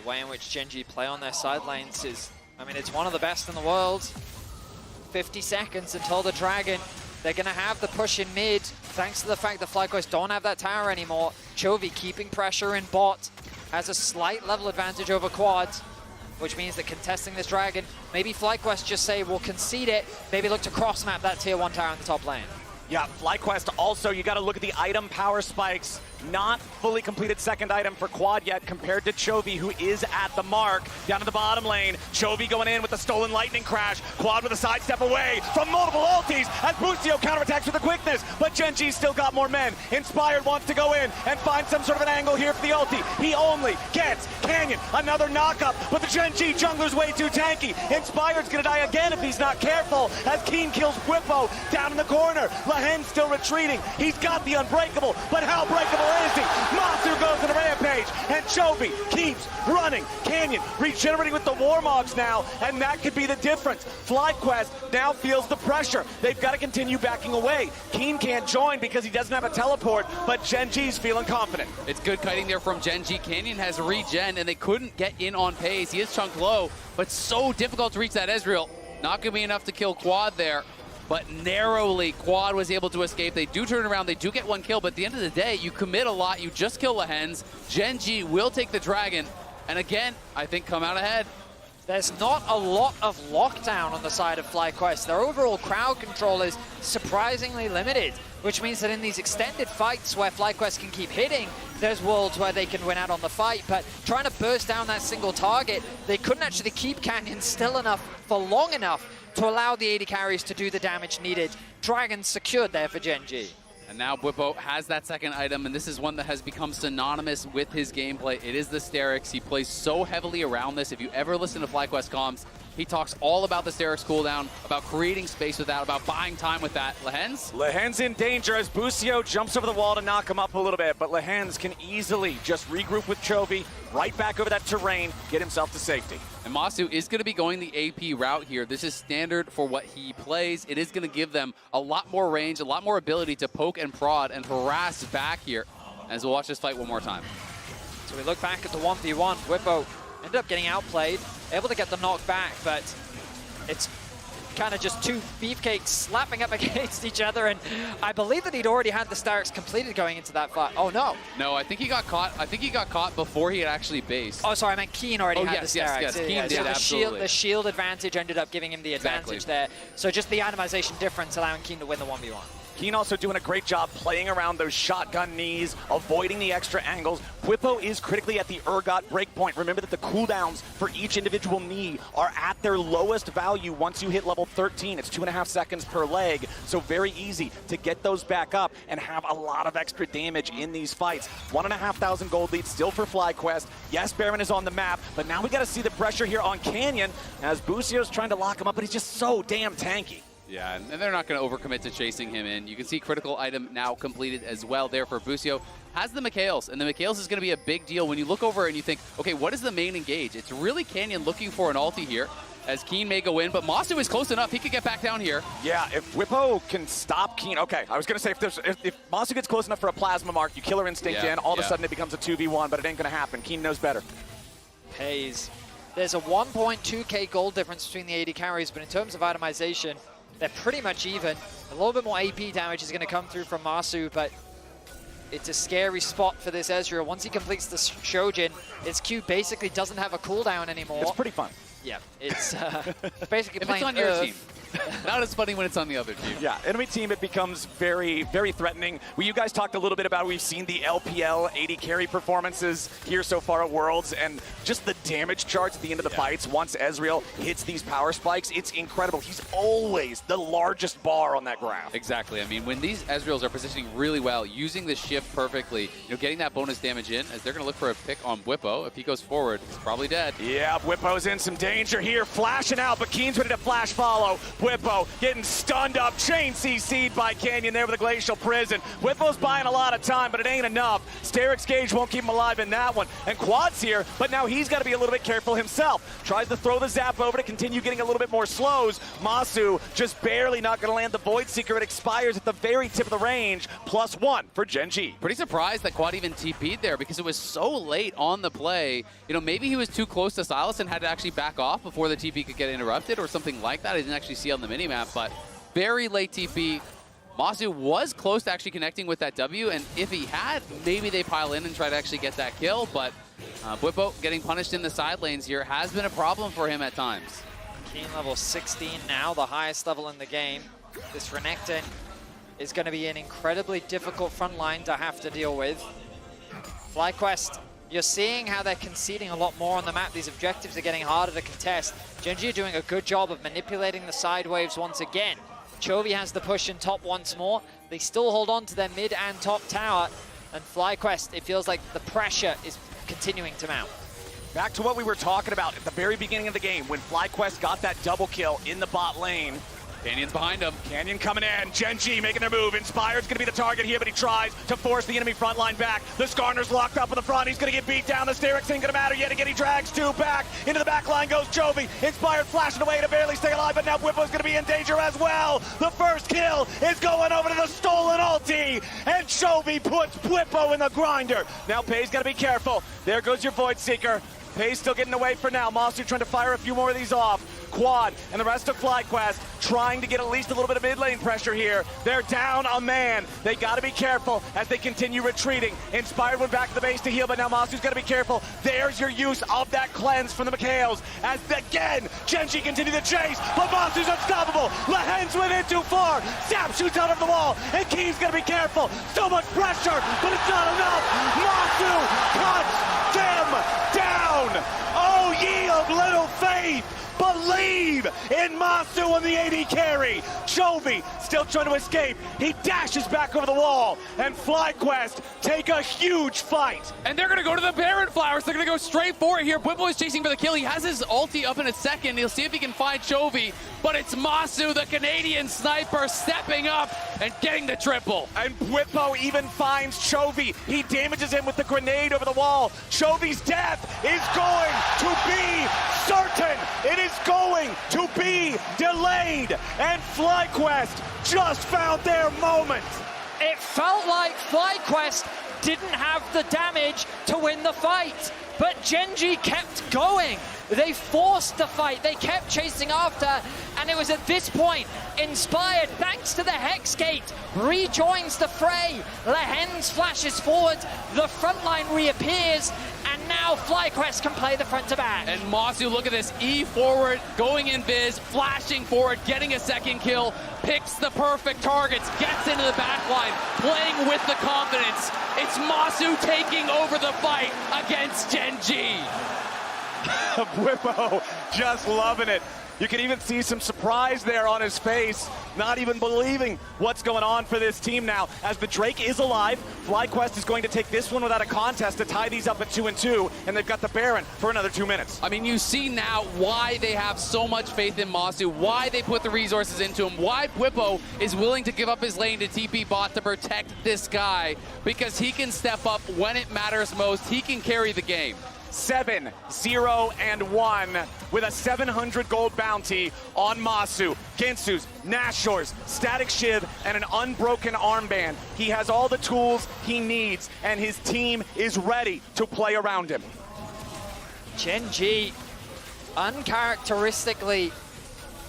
The way in which Gen.G play on their side lanes is, I mean, it's one of the best in the world. 50 seconds until the Dragon. They're going to have the push in mid, thanks to the fact that FlyQuest don't have that tower anymore. Chovy keeping pressure in bot, has a slight level advantage over Quad, which means that contesting this Dragon, maybe FlyQuest just say, we'll concede it, maybe look to cross-map that tier 1 tower in the top lane. Yeah, FlyQuest also, you got to look at the item power spikes. Not fully completed second item for Quad yet compared to Chovy, who is at the mark. Down to the bottom lane, Chovy going in with the stolen lightning crash. Quad with a sidestep away from multiple ultis as Busio counterattacks with the quickness, but Gen.G still got more men. Inspired wants to go in and find some sort of an angle here for the ulti. He only gets Canyon, another knockup, but the Gen.G jungler's way too tanky. Inspired's gonna die again if he's not careful as Kiin kills Bwipo down in the corner. Lehends still retreating. He's got the unbreakable, but how breakable is he? Massu goes to the rampage, and Chovy keeps running. Canyon regenerating with the Warmogs now, and that could be the difference. FlyQuest now feels the pressure. They've got to continue backing away. Kiin can't join because he doesn't have a teleport, but Gen.G's feeling confident. It's good kiting there from Gen.G. Canyon has regen, and they couldn't get in on Peyz. He is chunked low, but so difficult to reach that Ezreal. Not going to be enough to kill Quad there. But narrowly, Quad was able to escape. They do turn around, they do get one kill, but at the end of the day, you commit a lot, you just kill Lehends. Gen.G will take the Dragon, and again, I think come out ahead. There's not a lot of lockdown on the side of FlyQuest. Their overall crowd control is surprisingly limited, which means that in these extended fights where FlyQuest can keep hitting, there's worlds where they can win out on the fight, but trying to burst down that single target, they couldn't actually keep Canyon still enough for long enough to allow the AD carries to do the damage needed. Dragons secured there for Gen.G. And now Bwipo has that second item, and this is one that has become synonymous with his gameplay. It is the Sterix. He plays so heavily around this. If you ever listen to FlyQuest comms, he talks all about the Sterix cooldown, about creating space with that, about buying time with that. Lehends? Lehends in danger as Busio jumps over the wall to knock him up a little bit, but Lehends can easily just regroup with Chovy, right back over that terrain, get himself to safety. And Massu is going to be going the AP route here. This is standard for what he plays. It is going to give them a lot more range, a lot more ability to poke and prod and harass back here, as we'll watch this fight one more time. So we look back at the 1v1. Bwipo ended up getting outplayed, able to get the knock back, but it's kind of just two beefcakes slapping up against each other, and I believe that he'd already had the Sterix completed going into that fight. Oh no. No, I think he got caught. I think he got caught before he had actually based. Oh, sorry, I meant Kiin already had the Sterix. Yes, Kiin did, so absolutely. The shield advantage ended up giving him the advantage there. So just the atomization difference allowing Kiin to win the 1v1. Kiin also doing a great job playing around those shotgun knees, avoiding the extra angles. Bwipo is critically at the ergot breakpoint. Remember that the cooldowns for each individual knee are at their lowest value once you hit level 13. It's 2.5 seconds per leg, so very easy to get those back up and have a lot of extra damage in these fights. 1,500 gold lead still for FlyQuest. Yes, Baron is on the map, but now we got to see the pressure here on Canyon as Busio's trying to lock him up, but he's just so damn tanky. Yeah, and they're not going to overcommit to chasing him in. You can see critical item now completed as well there for Busio. Has the Mikhails, and the Mikhails is going to be a big deal when you look over and you think, okay, what is the main engage? It's really Canyon looking for an ulti here, as Kiin may go in, but Massu is close enough. He could get back down here. Yeah, if Bwipo can stop Kiin, okay, I was going to say if Massu gets close enough for a plasma mark, you killer instinct in, all of a sudden it becomes a 2v1, but it ain't going to happen. Kiin knows better. Peyz. There's a 1.2k gold difference between the AD carries, but in terms of itemization, they're pretty much even. A little bit more AP damage is going to come through from Massu, but it's a scary spot for this Ezreal. Once he completes the Shojin, his Q basically doesn't have a cooldown anymore. It's pretty fun. Yeah, it's basically if playing it's on your Earth. team. Not as funny when it's on the other team. Yeah, enemy team, it becomes very, very threatening. Well, you guys talked a little bit about, we've seen the LPL AD carry performances here so far at Worlds, and just the damage charts at the end of the fights once Ezreal hits these power spikes, it's incredible. He's always the largest bar on that graph. Exactly. I mean, when these Ezreals are positioning really well, using the shift perfectly, getting that bonus damage in, as they're going to look for a pick on Bwipo. If he goes forward, he's probably dead. Yeah, Bwipo's in some danger here, flashing out, but Kiin's ready to flash follow. Bwipo getting stunned up, chain CC'd by Canyon there with a Glacial Prison. Bwipo's buying a lot of time, but it ain't enough. Sterix Gauge won't keep him alive in that one. And Quad's here, but now he's got to be a little bit careful himself. Tries to throw the zap over to continue getting a little bit more slows. Massu just barely not going to land the Void Seeker. It expires at the very tip of the range. +1 for Gen.G. Pretty surprised that Quad even TP'd there because it was so late on the play. Maybe he was too close to Sylas and had to actually back off before the TP could get interrupted or something like that. I didn't actually see on the minimap, but very late TP. Massu was close to actually connecting with that W, and if he had, maybe they pile in and try to actually get that kill, but Bwipo getting punished in the side lanes here has been a problem for him at times. Kiin level 16 now, the highest level in the game. This Renekton is going to be an incredibly difficult front line to have to deal with. FlyQuest, you're seeing how they're conceding a lot more on the map. These objectives are getting harder to contest. Gen.G are doing a good job of manipulating the side waves once again. Chovy has the push in top once more. They still hold on to their mid and top tower. And FlyQuest, it feels like the pressure is continuing to mount. Back to what we were talking about at the very beginning of the game when FlyQuest got that double kill in the bot lane. Canyon's behind him. Canyon coming in. Gen.G making their move. Inspired's going to be the target here, but he tries to force the enemy front line back. The Skarner's locked up in the front. He's going to get beat down. The Sterix ain't going to matter yet. Again, he drags two back. Into the back line goes Chovy. Inspired flashing away to barely stay alive, but now Bwipo's going to be in danger as well. The first kill is going over to the stolen ulti, and Chovy puts Bwipo in the grinder. Now Peyz got to be careful. There goes your Void Seeker. Peyz still getting away for now. Massu trying to fire a few more of these off. Quad and the rest of FlyQuest trying to get at least a little bit of mid lane pressure here. They're down a man. They got to be careful as they continue retreating. Inspired went back to the base to heal, but now Massu's got to be careful. There's your use of that cleanse from the Mikhails. As again, Gen.G continue the chase, but Massu's unstoppable. Lehends went in too far. Sept shoots out of the wall, and Kiin's got to be careful. So much pressure, but it's not enough. Massu cuts them down. Oh, ye of little faith. believe in Massu and the AD carry. Chovy still trying to escape. He dashes back over the wall, and FlyQuest take a huge fight. And they're going to go to the Baron Flowers. They're going to go straight for it here. Bwipo is chasing for the kill. He has his ulti up in a second. He'll see if he can find Chovy. But it's Massu, the Canadian sniper, stepping up and getting the triple. And Bwipo even finds Chovy. He damages him with the grenade over the wall. Chovy's death is going to be certain. It is going to be delayed. And FlyQuest just found their moment. It felt like FlyQuest didn't have the damage to win the fight, but Gen.G kept going. They forced the fight, they kept chasing after, and it was at this point, Inspired, thanks to the Hex Gate, rejoins the fray. Lehends flashes forward, the front line reappears, and now FlyQuest can play the front to back. And Massu, look at this, E forward, going in Viz, flashing forward, getting a second kill, picks the perfect targets, gets into the back line, playing with the confidence. It's Massu taking over the fight against Gen.G. Bwipo just loving it. You can even see some surprise there on his face, not even believing what's going on for this team now. As the Drake is alive, FlyQuest is going to take this one without a contest to tie these up at 2-2, and they've got the Baron for another 2 minutes. I mean, you see now why they have so much faith in Massu, why they put the resources into him, why Bwipo is willing to give up his lane to TP bot to protect this guy, because he can step up when it matters most. He can carry the game. 7, 0, and 1 with a 700 gold bounty on Massu. Ginsu's, Nashor's, Static Shiv, and an unbroken armband. He has all the tools he needs, and his team is ready to play around him. Gen.G uncharacteristically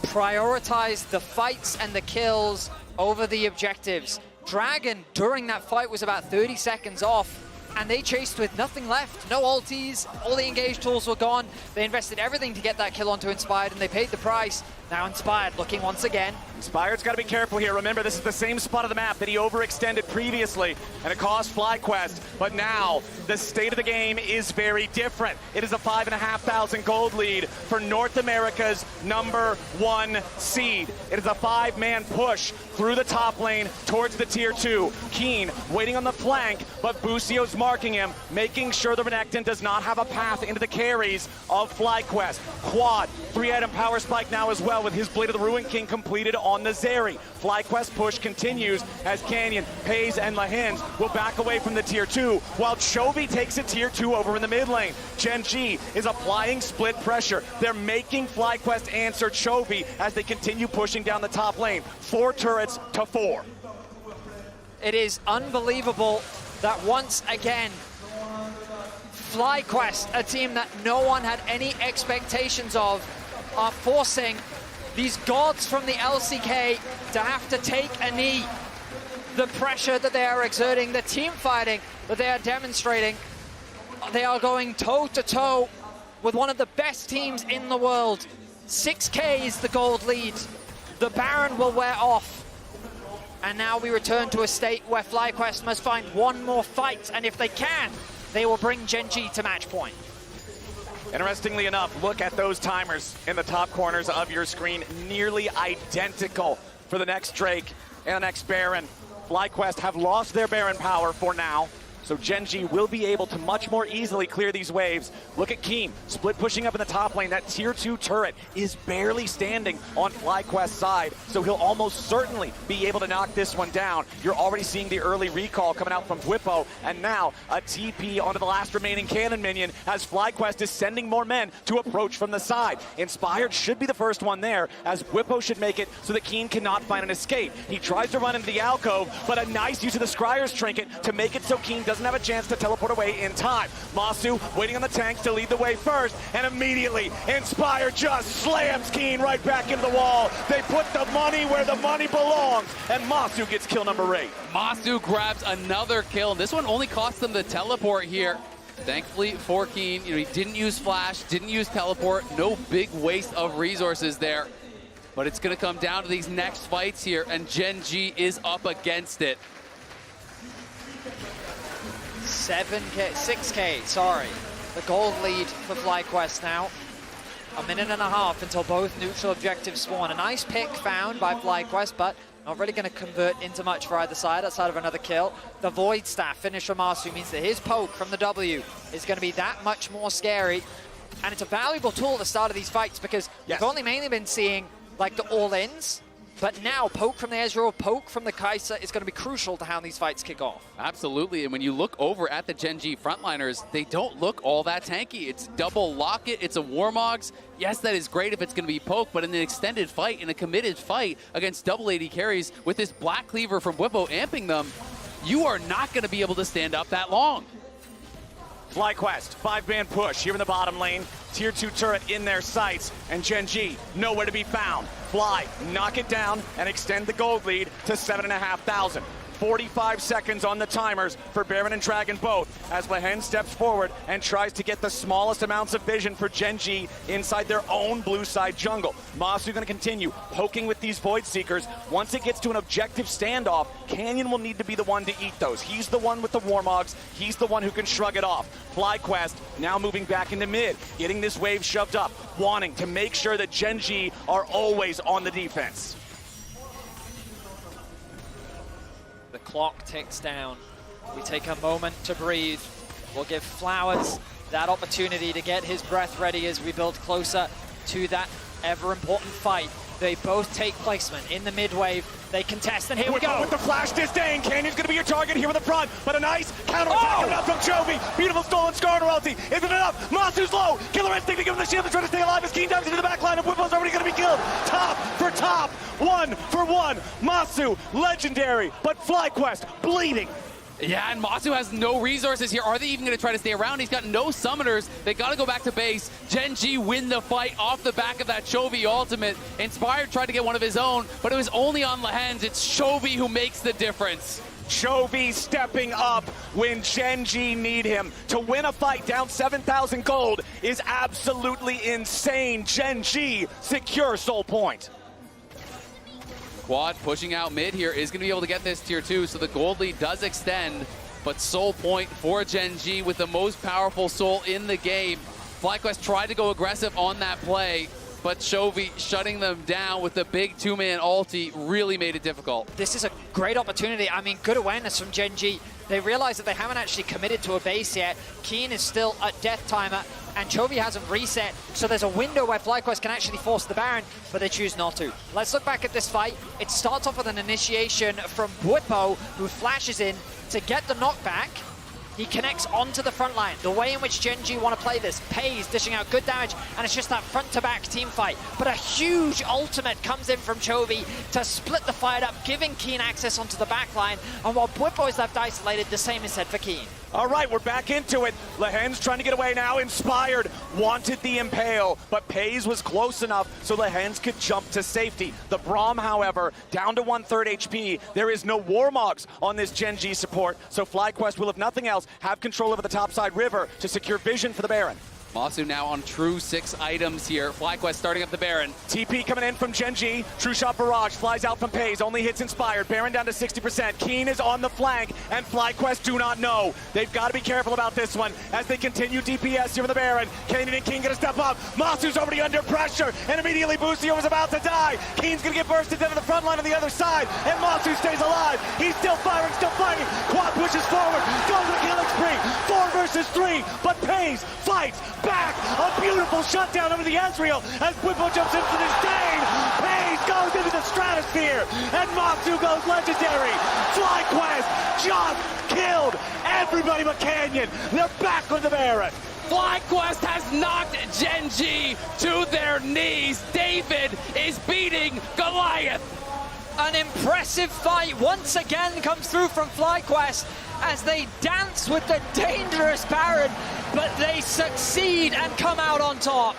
prioritized the fights and the kills over the objectives. Dragon, during that fight, was about 30 seconds off, and they chased with nothing left, no ultis, all the engaged tools were gone. They invested everything to get that kill onto Inspired, and they paid the price. Now Inspired looking once again. Inspired's got to be careful here. Remember, this is the same spot of the map that he overextended previously, and it cost FlyQuest. But now, the state of the game is very different. It is a 5,500 gold lead for North America's #1 seed. It is a 5-man push through the top lane towards the tier 2. Kiin waiting on the flank, but Busio's marking him, making sure the Renekton does not have a path into the carries of FlyQuest. Quad, 3-item power spike now as well, with his Blade of the Ruin King completed on the Zeri. FlyQuest push continues as Canyon, Peyz, and Lehends will back away from the tier 2, while Chovy takes a tier 2 over in the mid lane. Gen.G is applying split pressure. They're making FlyQuest answer Chovy as they continue pushing down the top lane. 4 turrets to 4. It is unbelievable that once again, FlyQuest, a team that no one had any expectations of, are forcing these gods from the LCK to have to take a knee. The pressure that they are exerting, the team fighting that they are demonstrating, they are going toe-to-toe with one of the best teams in the world. 6K is the gold lead. The Baron will wear off. And now we return to a state where FlyQuest must find one more fight, and if they can, they will bring Gen.G to match point. Interestingly enough, look at those timers in the top corners of your screen. Nearly identical for the next Drake and the next Baron. FlyQuest have lost their Baron power for now, so Gen.G will be able to much more easily clear these waves. Look at Kiin, split pushing up in the top lane. That tier 2 turret is barely standing on FlyQuest's side, so he'll almost certainly be able to knock this one down. You're already seeing the early recall coming out from Bwipo, and now a TP onto the last remaining cannon minion as FlyQuest is sending more men to approach from the side. Inspired should be the first one there, as Bwipo should make it so that Kiin cannot find an escape. He tries to run into the alcove, but a nice use of the Scryer's trinket to make it so Kiin doesn't have a chance to teleport away in time. Massu waiting on the tanks to lead the way first, and immediately Inspired just slams Kiin right back into the wall. They put the money where the money belongs, and Massu gets kill number 8. Massu grabs another kill. This one only cost them the teleport here. Thankfully for Kiin, he didn't use flash, didn't use teleport, no big waste of resources there. But it's going to come down to these next fights here, and Gen.G is up against it. 6K, sorry. The gold lead for FlyQuest now. A minute and a half until both neutral objectives spawn. A nice pick found by FlyQuest, but not really going to convert into much for either side outside of another kill. The Void Staff finish from Massu means that his poke from the W is going to be that much more scary. And it's a valuable tool at the start of these fights because we've only mainly been seeing like the all-ins, but now poke from the Ezreal, poke from the Kai'Sa is going to be crucial to how these fights kick off. Absolutely, and when you look over at the Gen.G frontliners, they don't look all that tanky. It's double locket, it's a Warmogs. Yes, that is great if it's going to be poke, but in an extended fight, in a committed fight against double AD carries with this Black Cleaver from Bwipo amping them, you are not going to be able to stand up that long. FlyQuest, 5-man push here in the bottom lane. Tier 2 turret in their sights, and Gen.G nowhere to be found. Fly, knock it down, and extend the gold lead to 7,500. 45 seconds on the timers for Baron and Dragon both, as Lehends steps forward and tries to get the smallest amounts of vision for Gen.G inside their own blue side jungle. Massu going to continue poking with these Void Seekers. Once it gets to an objective standoff, Canyon will need to be the one to eat those. He's the one with the Warmogs. He's the one who can shrug it off. FlyQuest now moving back into mid, getting this wave shoved up, wanting to make sure that Gen.G are always on the defense. The clock ticks down. We take a moment to breathe. We'll give Flowers that opportunity to get his breath ready as we build closer to that ever-important fight. They both take placement in the mid-wave. They contest, and here we go. With the flash disdain, Canyon's going to be your target here with the front, but a nice counter-attack coming up from Chovy. Beautiful stolen Skarner ulti. Isn't enough. Massu's low. Killer Instinct to give him the shield to try to stay alive as Kiin dives into the back line, and Bwipo's already going to be killed. Top for top. 1 for 1. Massu, legendary, but FlyQuest bleeding. Yeah, and Massu has no resources here. Are they even going to try to stay around? He's got no summoners. They got to go back to base. Gen.G win the fight off the back of that Chovy ultimate. Inspired tried to get one of his own, but it was only on Lehends. It's Chovy who makes the difference. Chovy stepping up when Gen.G need him. To win a fight down 7,000 gold is absolutely insane. Gen.G secure soul point. Quad pushing out mid here is going to be able to get this tier 2, so the gold lead does extend, but soul point for Gen.G with the most powerful soul in the game. FlyQuest tried to go aggressive on that play, but Chovy shutting them down with the big 2-man ulti really made it difficult. This is a great opportunity. I mean, good awareness from Gen.G. They realize that they haven't actually committed to a base yet. Kiin is still at death timer, and Chovy hasn't reset, so there's a window where FlyQuest can actually force the Baron, but they choose not to. Let's look back at this fight. It starts off with an initiation from Bwipo, who flashes in to get the knockback. He connects onto the front line. The way in which Gen.G want to play this, Peyz dishing out good damage, and it's just that front-to-back team fight. But a huge ultimate comes in from Chovy to split the fight up, giving Kiin access onto the back line. And while Bwipo is left isolated, the same is said for Kiin. All right, we're back into it. Lehends trying to get away now. Inspired wanted the Impale, but Peyz was close enough so Lehends could jump to safety. The Braum, however, down to 1/3 HP. There is no Warmogs on this Gen.G support, so FlyQuest will, if nothing else, have control over the topside river to secure vision for the Baron. Massu now on true 6 items here. FlyQuest starting up the Baron. TP coming in from Gen.G. True shot barrage flies out from Peyz. Only hits Inspired. Baron down to 60%. Kiin is on the flank, and FlyQuest do not know. They've got to be careful about this one as they continue DPS here with the Baron. Canyon and Kiin going to step up. Massu's already under pressure, and immediately Busio was about to die. Kiin's going to get bursted into the front line on the other side, and Massu stays alive. He's still firing, still fighting. Quad pushes forward, goes to the killing spree. 4 versus 3, but Peyz fights back. A beautiful shutdown over the Ezreal as Bwipo jumps into the disdain. Peyz goes into the stratosphere, and Massu goes legendary. FlyQuest just killed everybody but Canyon. They're back on the Baron. FlyQuest has knocked Gen.G to their knees. David is beating Goliath. An impressive fight once again comes through from FlyQuest as they dance with the dangerous Baron, but they succeed and come out on top.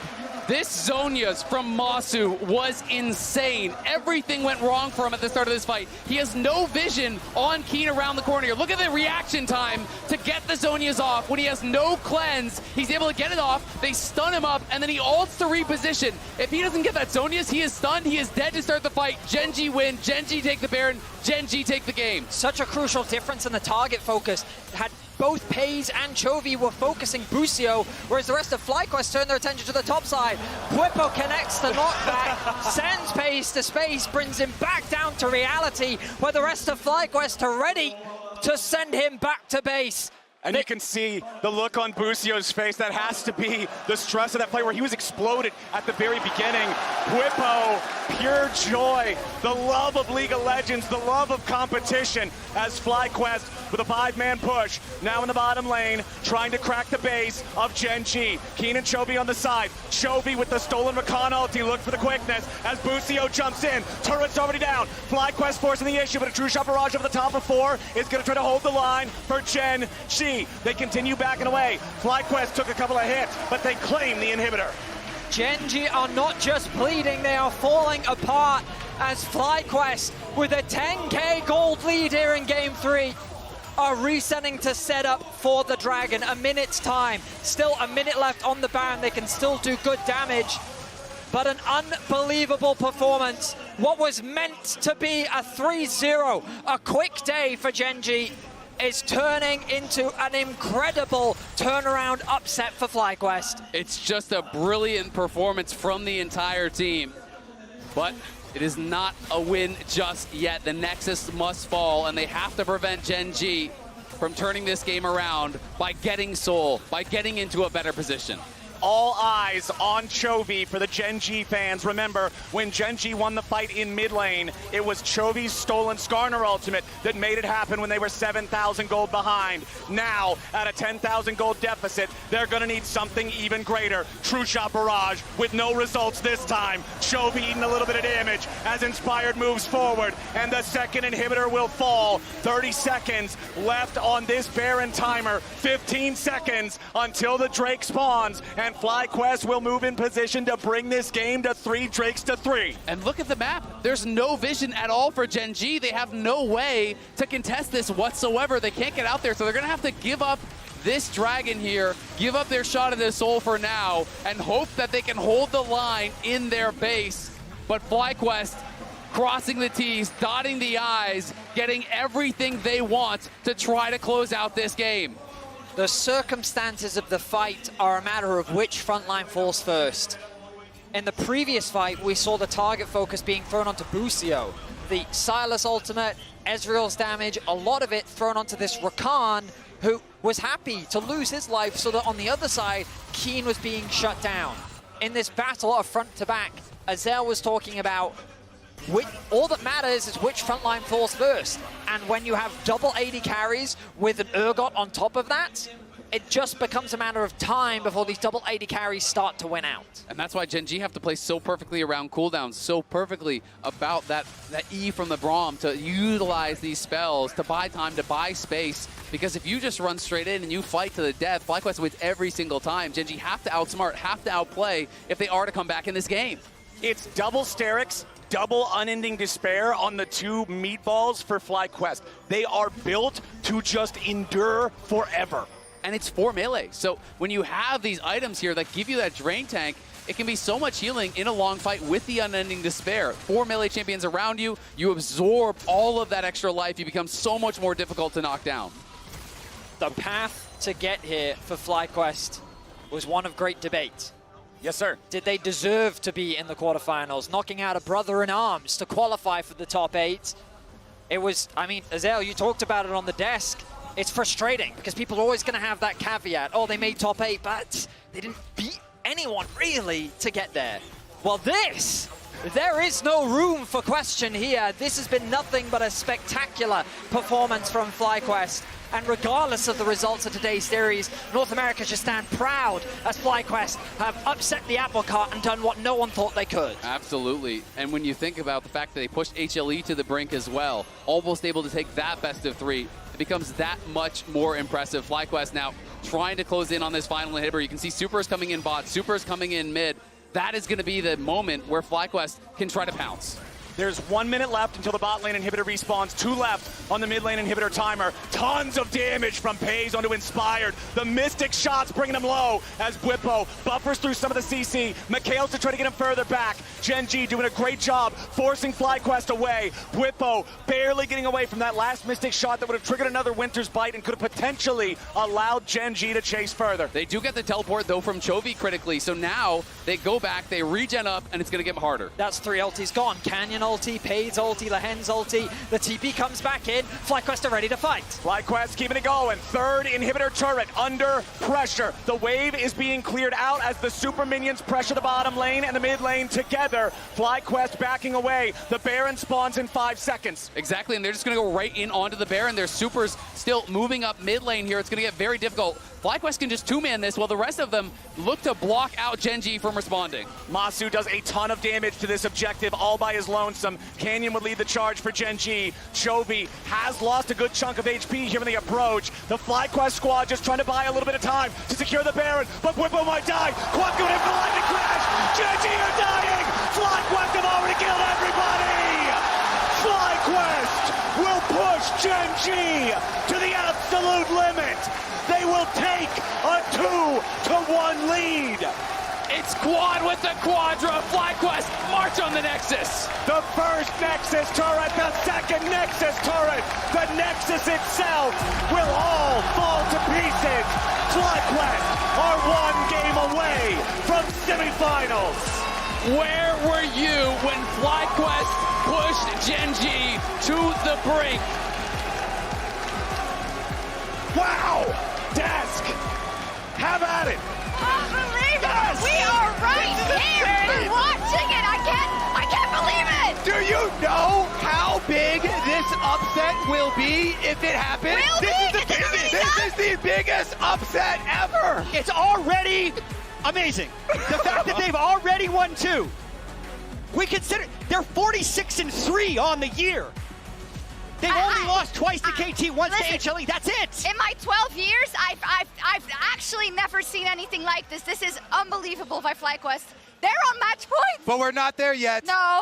This Zhonya's from Massu was insane. Everything went wrong for him at the start of this fight. He has no vision on Kiin around the corner here. Look at the reaction time to get the Zhonya's off. When he has no cleanse, he's able to get it off. They stun him up, and then he ults to reposition. If he doesn't get that Zhonya's, he is stunned. He is dead to start the fight. Gen.G win. Gen.G take the Baron. Gen.G take the game. Such a crucial difference in the target focus. Had both Peyz and Chovy were focusing Busio, whereas the rest of FlyQuest turned their attention to the top side. Bwipo connects the knockback, sends Peyz to space, brings him back down to reality, where the rest of FlyQuest are ready to send him back to base. And you can see the look on Busio's face. That has to be the stress of that play where he was exploded at the very beginning. Bwipo, pure joy, the love of League of Legends, the love of competition as FlyQuest with a 5-man push. Now in the bottom lane, trying to crack the base of Gen.G. Kiin and Chovy on the side. Chovy with the stolen Recon ulti, look for the quickness as Busio jumps in. Turret's already down. FlyQuest forcing the issue, but a true shot barrage over the top of 4 is going to try to hold the line for Gen.G. They continue backing away. FlyQuest took a couple of hits, but they claim the inhibitor. Gen.G are not just bleeding, they are falling apart as FlyQuest, with a 10k gold lead here in Game 3, are resetting to set up for the Dragon. A minute's time. Still a minute left on the Baron. They can still do good damage, but an unbelievable performance. What was meant to be a 3-0, a quick day for Gen.G, is turning into an incredible turnaround upset for FlyQuest. It's just a brilliant performance from the entire team, but it is not a win just yet. The Nexus must fall, and they have to prevent Gen.G from turning this game around by getting Soul, by getting into a better position. All eyes on Chovy for the Gen.G fans. Remember, when Gen.G won the fight in mid lane, it was Chovy's stolen Skarner ultimate that made it happen when they were 7,000 gold behind. Now, at a 10,000 gold deficit, they're going to need something even greater. True shot barrage with no results this time. Chovy eating a little bit of damage as Inspired moves forward, and the second inhibitor will fall. 30 seconds left on this Baron timer. 15 seconds until the Drake spawns, and FlyQuest will move in position to bring this game to 3 Drakes to 3. And look at the map. There's no vision at all for Gen.G. They have no way to contest this whatsoever. They can't get out there, so they're going to have to give up this Dragon here, give up their shot at the Soul for now, and hope that they can hold the line in their base. But FlyQuest crossing the T's, dotting the I's, getting everything they want to try to close out this game. The circumstances of the fight are a matter of which frontline falls first. In the previous fight, we saw the target focus being thrown onto Busio. The Silas ultimate, Ezreal's damage, a lot of it thrown onto this Rakan, who was happy to lose his life so that on the other side, Kiin was being shut down. In this battle of front to back, Azel was talking about all that matters is which frontline falls first. And when you have double AD carries with an Urgot on top of that, it just becomes a matter of time before these double AD carries start to win out. And that's why Gen.G have to play so perfectly around cooldowns, so perfectly about that E from the Braum to utilize these spells, to buy time, to buy space. Because if you just run straight in and you fight to the death, FlyQuest wins every single time. Gen.G have to outsmart, have to outplay if they are to come back in this game. It's double Sterix, double Unending Despair on the 2 meatballs for FlyQuest. They are built to just endure forever. And it's 4 melee. So when you have these items here that give you that drain tank, it can be so much healing in a long fight with the Unending Despair. 4 melee champions around you, you absorb all of that extra life, you become so much more difficult to knock down. The path to get here for FlyQuest was one of great debate. Yes, sir. Did they deserve to be in the quarterfinals, knocking out a brother in arms to qualify for the top 8? It was, I mean, Azel, you talked about it on the desk. It's frustrating because people are always going to have that caveat. Oh, they made top 8, but they didn't beat anyone really to get there. Well, there is no room for question here. This has been nothing but a spectacular performance from FlyQuest. And regardless of the results of today's series, North America should stand proud as FlyQuest have upset the apple cart and done what no one thought they could. Absolutely. And when you think about the fact that they pushed HLE to the brink as well, almost able to take that best of 3, it becomes that much more impressive. FlyQuest now trying to close in on this final inhibitor. You can see Super's coming in bot, Super's coming in mid. That is going to be the moment where FlyQuest can try to pounce. There's 1 minute left until the bot lane inhibitor respawns. 2 left on the mid lane inhibitor timer. Tons of damage from Peyz onto Inspired. The Mystic shots bringing him low as Bwipo buffers through some of the CC. Mikhail's to try to get him further back. Gen.G doing a great job forcing FlyQuest away. Bwipo barely getting away from that last Mystic shot that would have triggered another Winter's Bite and could have potentially allowed Gen.G to chase further. They do get the teleport, though, from Chovy critically, so now they go back, they regen up, and it's going to get harder. That's 3 ultis gone. Canyon ulti, Peyz ulti, Lehends ulti. The TP comes back in. FlyQuest are ready to fight. FlyQuest keeping it going. 3rd inhibitor turret under pressure. The wave is being cleared out as the super minions pressure the bottom lane and the mid lane together. FlyQuest backing away. The Baron spawns in 5 seconds. Exactly, and they're just going to go right in onto the Baron. Their supers still moving up mid lane here. It's going to get very difficult. FlyQuest can just 2-man this while the rest of them look to block out Gen.G from responding. Massu does a ton of damage to this objective all by his lonesome. Canyon would lead the charge for Gen.G. Chovy has lost a good chunk of HP here in the approach. The FlyQuest squad just trying to buy a little bit of time to secure the Baron, but Bwipo might die. Quad going in for the lightning crash. Gen.G are dying. FlyQuest have already killed everybody. FlyQuest will push Gen.G to the absolute limit. They will take a 2-1 lead. It's Quad with the Quadra. FlyQuest march on the Nexus. The first Nexus turret, the second Nexus turret, the Nexus itself will all fall to pieces. FlyQuest are 1 game away from semifinals. Where were you when FlyQuest pushed Gen.G to the brink? Wow! Desk! Have at it! Unbelievable! Yes! We are right here! We're watching it! I can't believe it! Do you know how big this upset will be if it happens? This is the biggest upset ever! It's already amazing. The fact that they've already won 2. We consider they're 46-3 on the year. They've only lost twice to KT, once to HLE. That's it. In my 12 years, I've actually never seen anything like this. This is unbelievable by FlyQuest. They're on match point. But we're not there yet. No.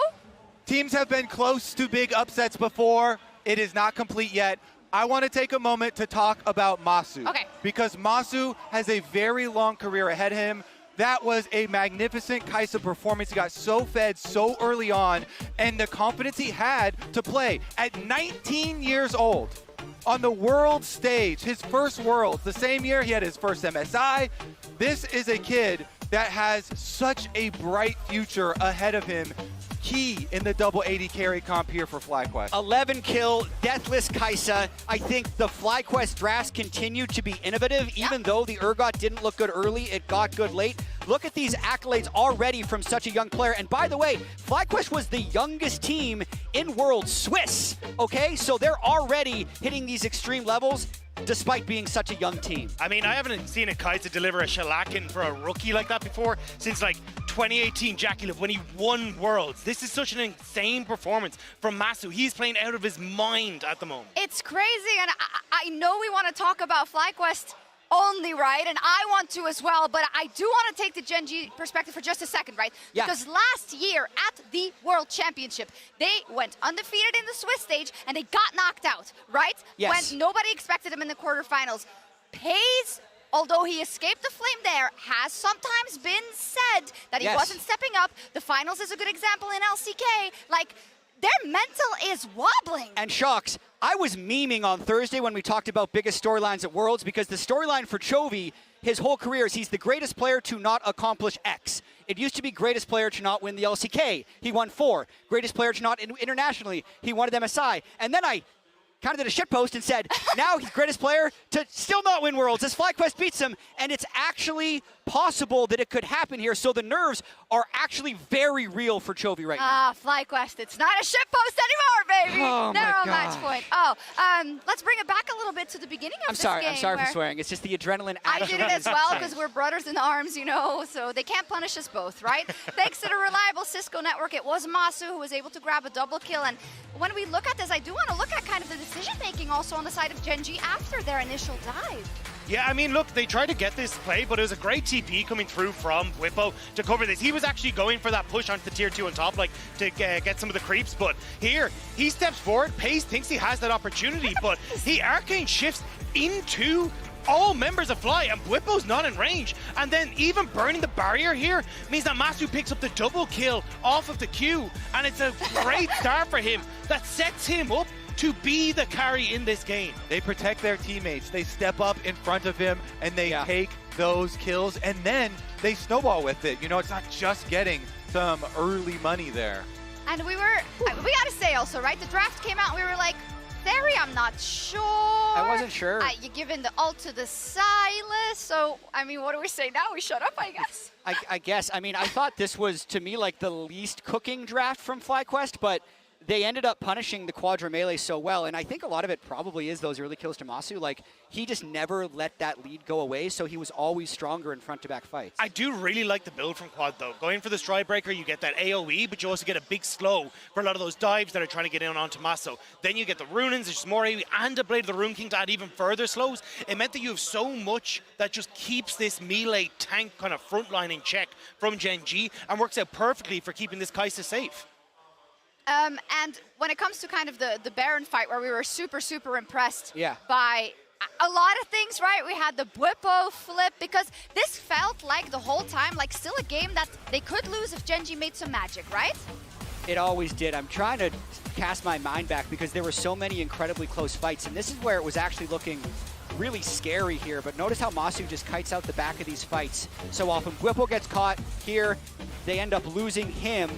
Teams have been close to big upsets before. It is not complete yet. I want to take a moment to talk about Massu. Okay. Because Massu has a very long career ahead of him. That was a magnificent Kai'Sa performance. He got so fed so early on, and the confidence he had to play at 19 years old on the world stage, his first Worlds, the same year he had his first MSI. This is a kid that has such a bright future ahead of him. Key in the double AD carry comp here for FlyQuest. 11 kill, deathless Kai'Sa. I think the FlyQuest drafts continue to be innovative, even though the Urgot didn't look good early, it got good late. Look at these accolades already from such a young player. And by the way, FlyQuest was the youngest team in World Swiss, okay? So they're already hitting these extreme levels despite being such a young team. I mean, I haven't seen a Kai'Sa deliver a shellacking for a rookie like that before since like 2018 Jackie Love when he won Worlds. This is such an insane performance from Massu. He's playing out of his mind at the moment. It's crazy, and I know we want to talk about FlyQuest only, right? And I want to as well, but I do want to take the Gen.G perspective for just a second, right? Yeah. Because last year at the World Championship, they went undefeated in the Swiss stage and they got knocked out, right? Yes. When nobody expected them in the quarterfinals. Peyz, although he escaped the flame there, has sometimes been said that he wasn't stepping up. The finals is a good example in LCK. Like, their mental is wobbling. And Shocks, I was memeing on Thursday when we talked about biggest storylines at Worlds because the storyline for Chovy, his whole career is he's the greatest player to not accomplish X. It used to be greatest player to not win the LCK. He won 4. Greatest player to not internationally. He won at MSI. And then I kind of did a shitpost and said, now he's greatest player to still not win Worlds as FlyQuest beats him. And it's actually possible that it could happen here. So the nerves are actually very real for Chovy right now. FlyQuest, it's not a shitpost anymore, baby. Oh, They're my on match God. point. Let's bring it back a little bit to the beginning of this game. I'm sorry for where swearing. It's just the adrenaline. I did it as well because we're brothers in arms, you know, so they can't punish us both, right? Thanks to the reliable Cisco network, it was Massu who was able to grab a double kill. And when we look at this, I do want to look at kind of the decision-making also on the side of Gen.G after their initial dive. Yeah, I mean, look, they tried to get this play, but it was a great TP coming through from Bwipo to cover this. He was actually going for that push onto the tier 2 on top, like, to get some of the creeps, but here, he steps forward. Peyz thinks he has that opportunity, but he arcane shifts into all members of Fly, and Bwipo's not in range. And then even burning the barrier here means that Massu picks up the double kill off of the Q, and it's a great start for him that sets him up to be the carry in this game. They protect their teammates. They step up in front of him, and they take those kills, and then they snowball with it. You know, it's not just getting some early money there. And we gotta say also, right, the draft came out and we were like, Theory, I'm not sure. I wasn't sure. You're giving the ult to the Silas, so, I mean, what do we say now? We shut up, I guess. I guess. I mean, I thought this was, to me, like the least cooking draft from FlyQuest, but they ended up punishing the Quadra Melee so well, and I think a lot of it probably is those early kills to Massu. Like, he just never let that lead go away, so he was always stronger in front-to-back fights. I do really like the build from Quad, though. Going for the Stride Breaker, you get that AoE, but you also get a big slow for a lot of those dives that are trying to get in onto Massu. Then you get the Runins, there's more AoE, and a Blade of the Rune King to add even further slows. It meant that you have so much that just keeps this melee tank kind of front line in check from Gen.G, and works out perfectly for keeping this Kai'Sa safe. And when it comes to kind of the Baron fight, where we were super, super impressed by a lot of things, right? We had the Bwipo flip, because this felt like the whole time, like still a game that they could lose if Gen.G made some magic, right? It always did. I'm trying to cast my mind back because there were so many incredibly close fights, and this is where it was actually looking really scary here, but notice how Massu just kites out the back of these fights so often. Bwipo gets caught here, they end up losing him,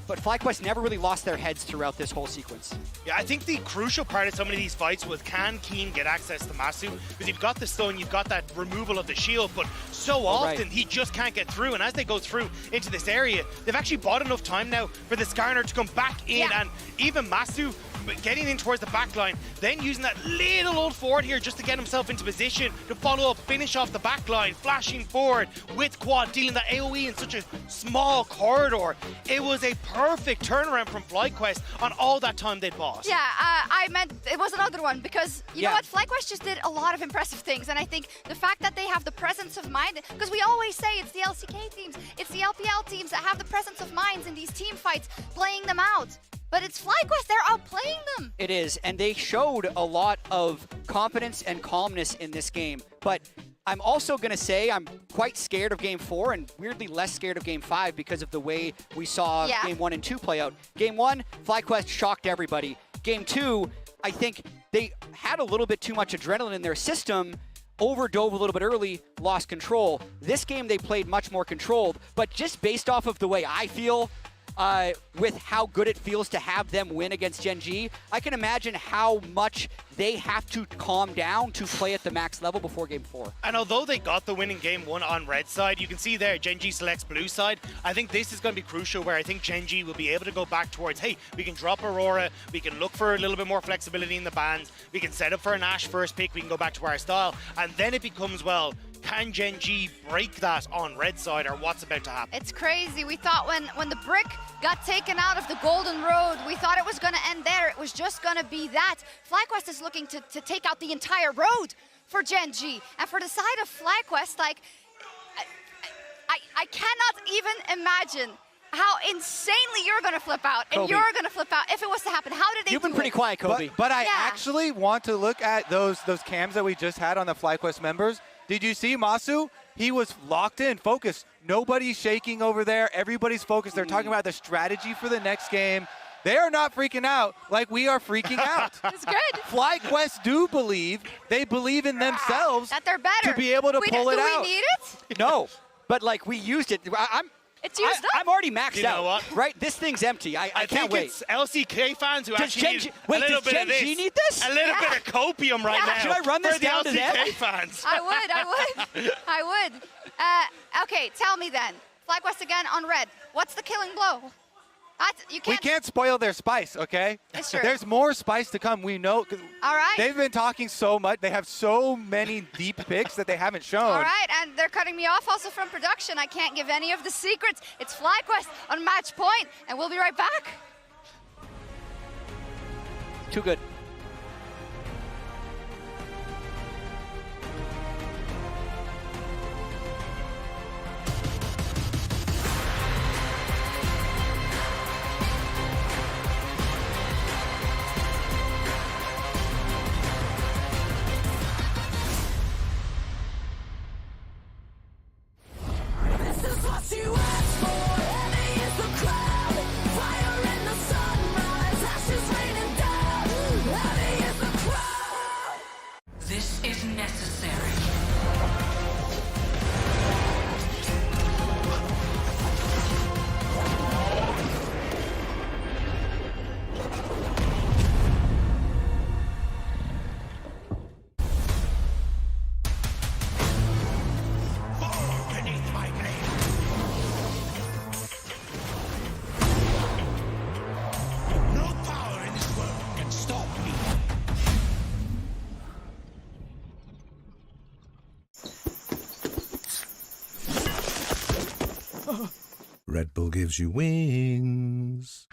but FlyQuest never really lost their heads throughout this whole sequence. Yeah, I think the crucial part of some of these fights was, can Kiin get access to Massu? Because you've got the stun, you've got that removal of the shield, but so often he just can't get through, and as they go through into this area, they've actually bought enough time now for the Skarner to come back in, and even Massu getting in towards the back line, then using that little old forward here just to get himself into position to follow up, finish off the back line, flashing forward with Quad, dealing that AoE in such a small corridor. It was a perfect turnaround from FlyQuest on all that time they'd bought. Yeah, I meant it was another one, because you know what, FlyQuest just did a lot of impressive things, and I think the fact that they have the presence of mind, because we always say it's the LCK teams, it's the LPL teams that have the presence of minds in these team fights, playing them out. But it's FlyQuest, they're outplaying them. It is, and they showed a lot of confidence and calmness in this game. But I'm also going to say I'm quite scared of Game 4 and weirdly less scared of Game 5 because of the way we saw Game 1 and 2 play out. Game 1, FlyQuest shocked everybody. Game 2, I think they had a little bit too much adrenaline in their system, overdove a little bit early, lost control. This game they played much more controlled, but just based off of the way I feel, with how good it feels to have them win against Gen.G, I can imagine how much they have to calm down to play at the max level before Game 4. And although they got the win in Game 1 on red side, you can see there Gen.G selects blue side. I think this is going to be crucial, where I think Gen.G will be able to go back towards, hey, we can drop Aurora, we can look for a little bit more flexibility in the bans, we can set up for an Ashe first pick, we can go back to our style, and then it becomes, well, can Gen.G break that on red side, or what's about to happen? It's crazy. We thought when the brick got taken out of the Golden Road, we thought it was going to end there. It was just going to be that. FlyQuest is looking to take out the entire road for Gen.G. And for the side of FlyQuest, like, I cannot even imagine how insanely you're going to flip out and you're going to flip out if it was to happen. How did they You've been pretty quiet, Chovy. But I actually want to look at those cams that we just had on the FlyQuest members. Did you see Massu? He was locked in, focused. Nobody's shaking over there. Everybody's focused. They're talking about the strategy for the next game. They are not freaking out like we are freaking out. It's good. FlyQuest do believe. They believe in themselves that they're better to be able to pull it out. Do we need it? No, but like we used it. It's used up. I'm already maxed out. You know what? Right? This thing's empty. I can't wait. It's LCK fans who actually need a little bit of this. Does Gen.G need this? A little bit of copium right now. Should I run this down to them? For the LCK fans. I would. Okay, tell me then. FlyQuest again on red. What's the killing blow? We can't spoil their spice, okay? It's true. There's more spice to come. We know. All right. They've been talking so much. They have so many deep picks that they haven't shown. All right, and they're cutting me off also from production. I can't give any of the secrets. It's FlyQuest on match point, and we'll be right back. Too good. Red Bull gives you wings.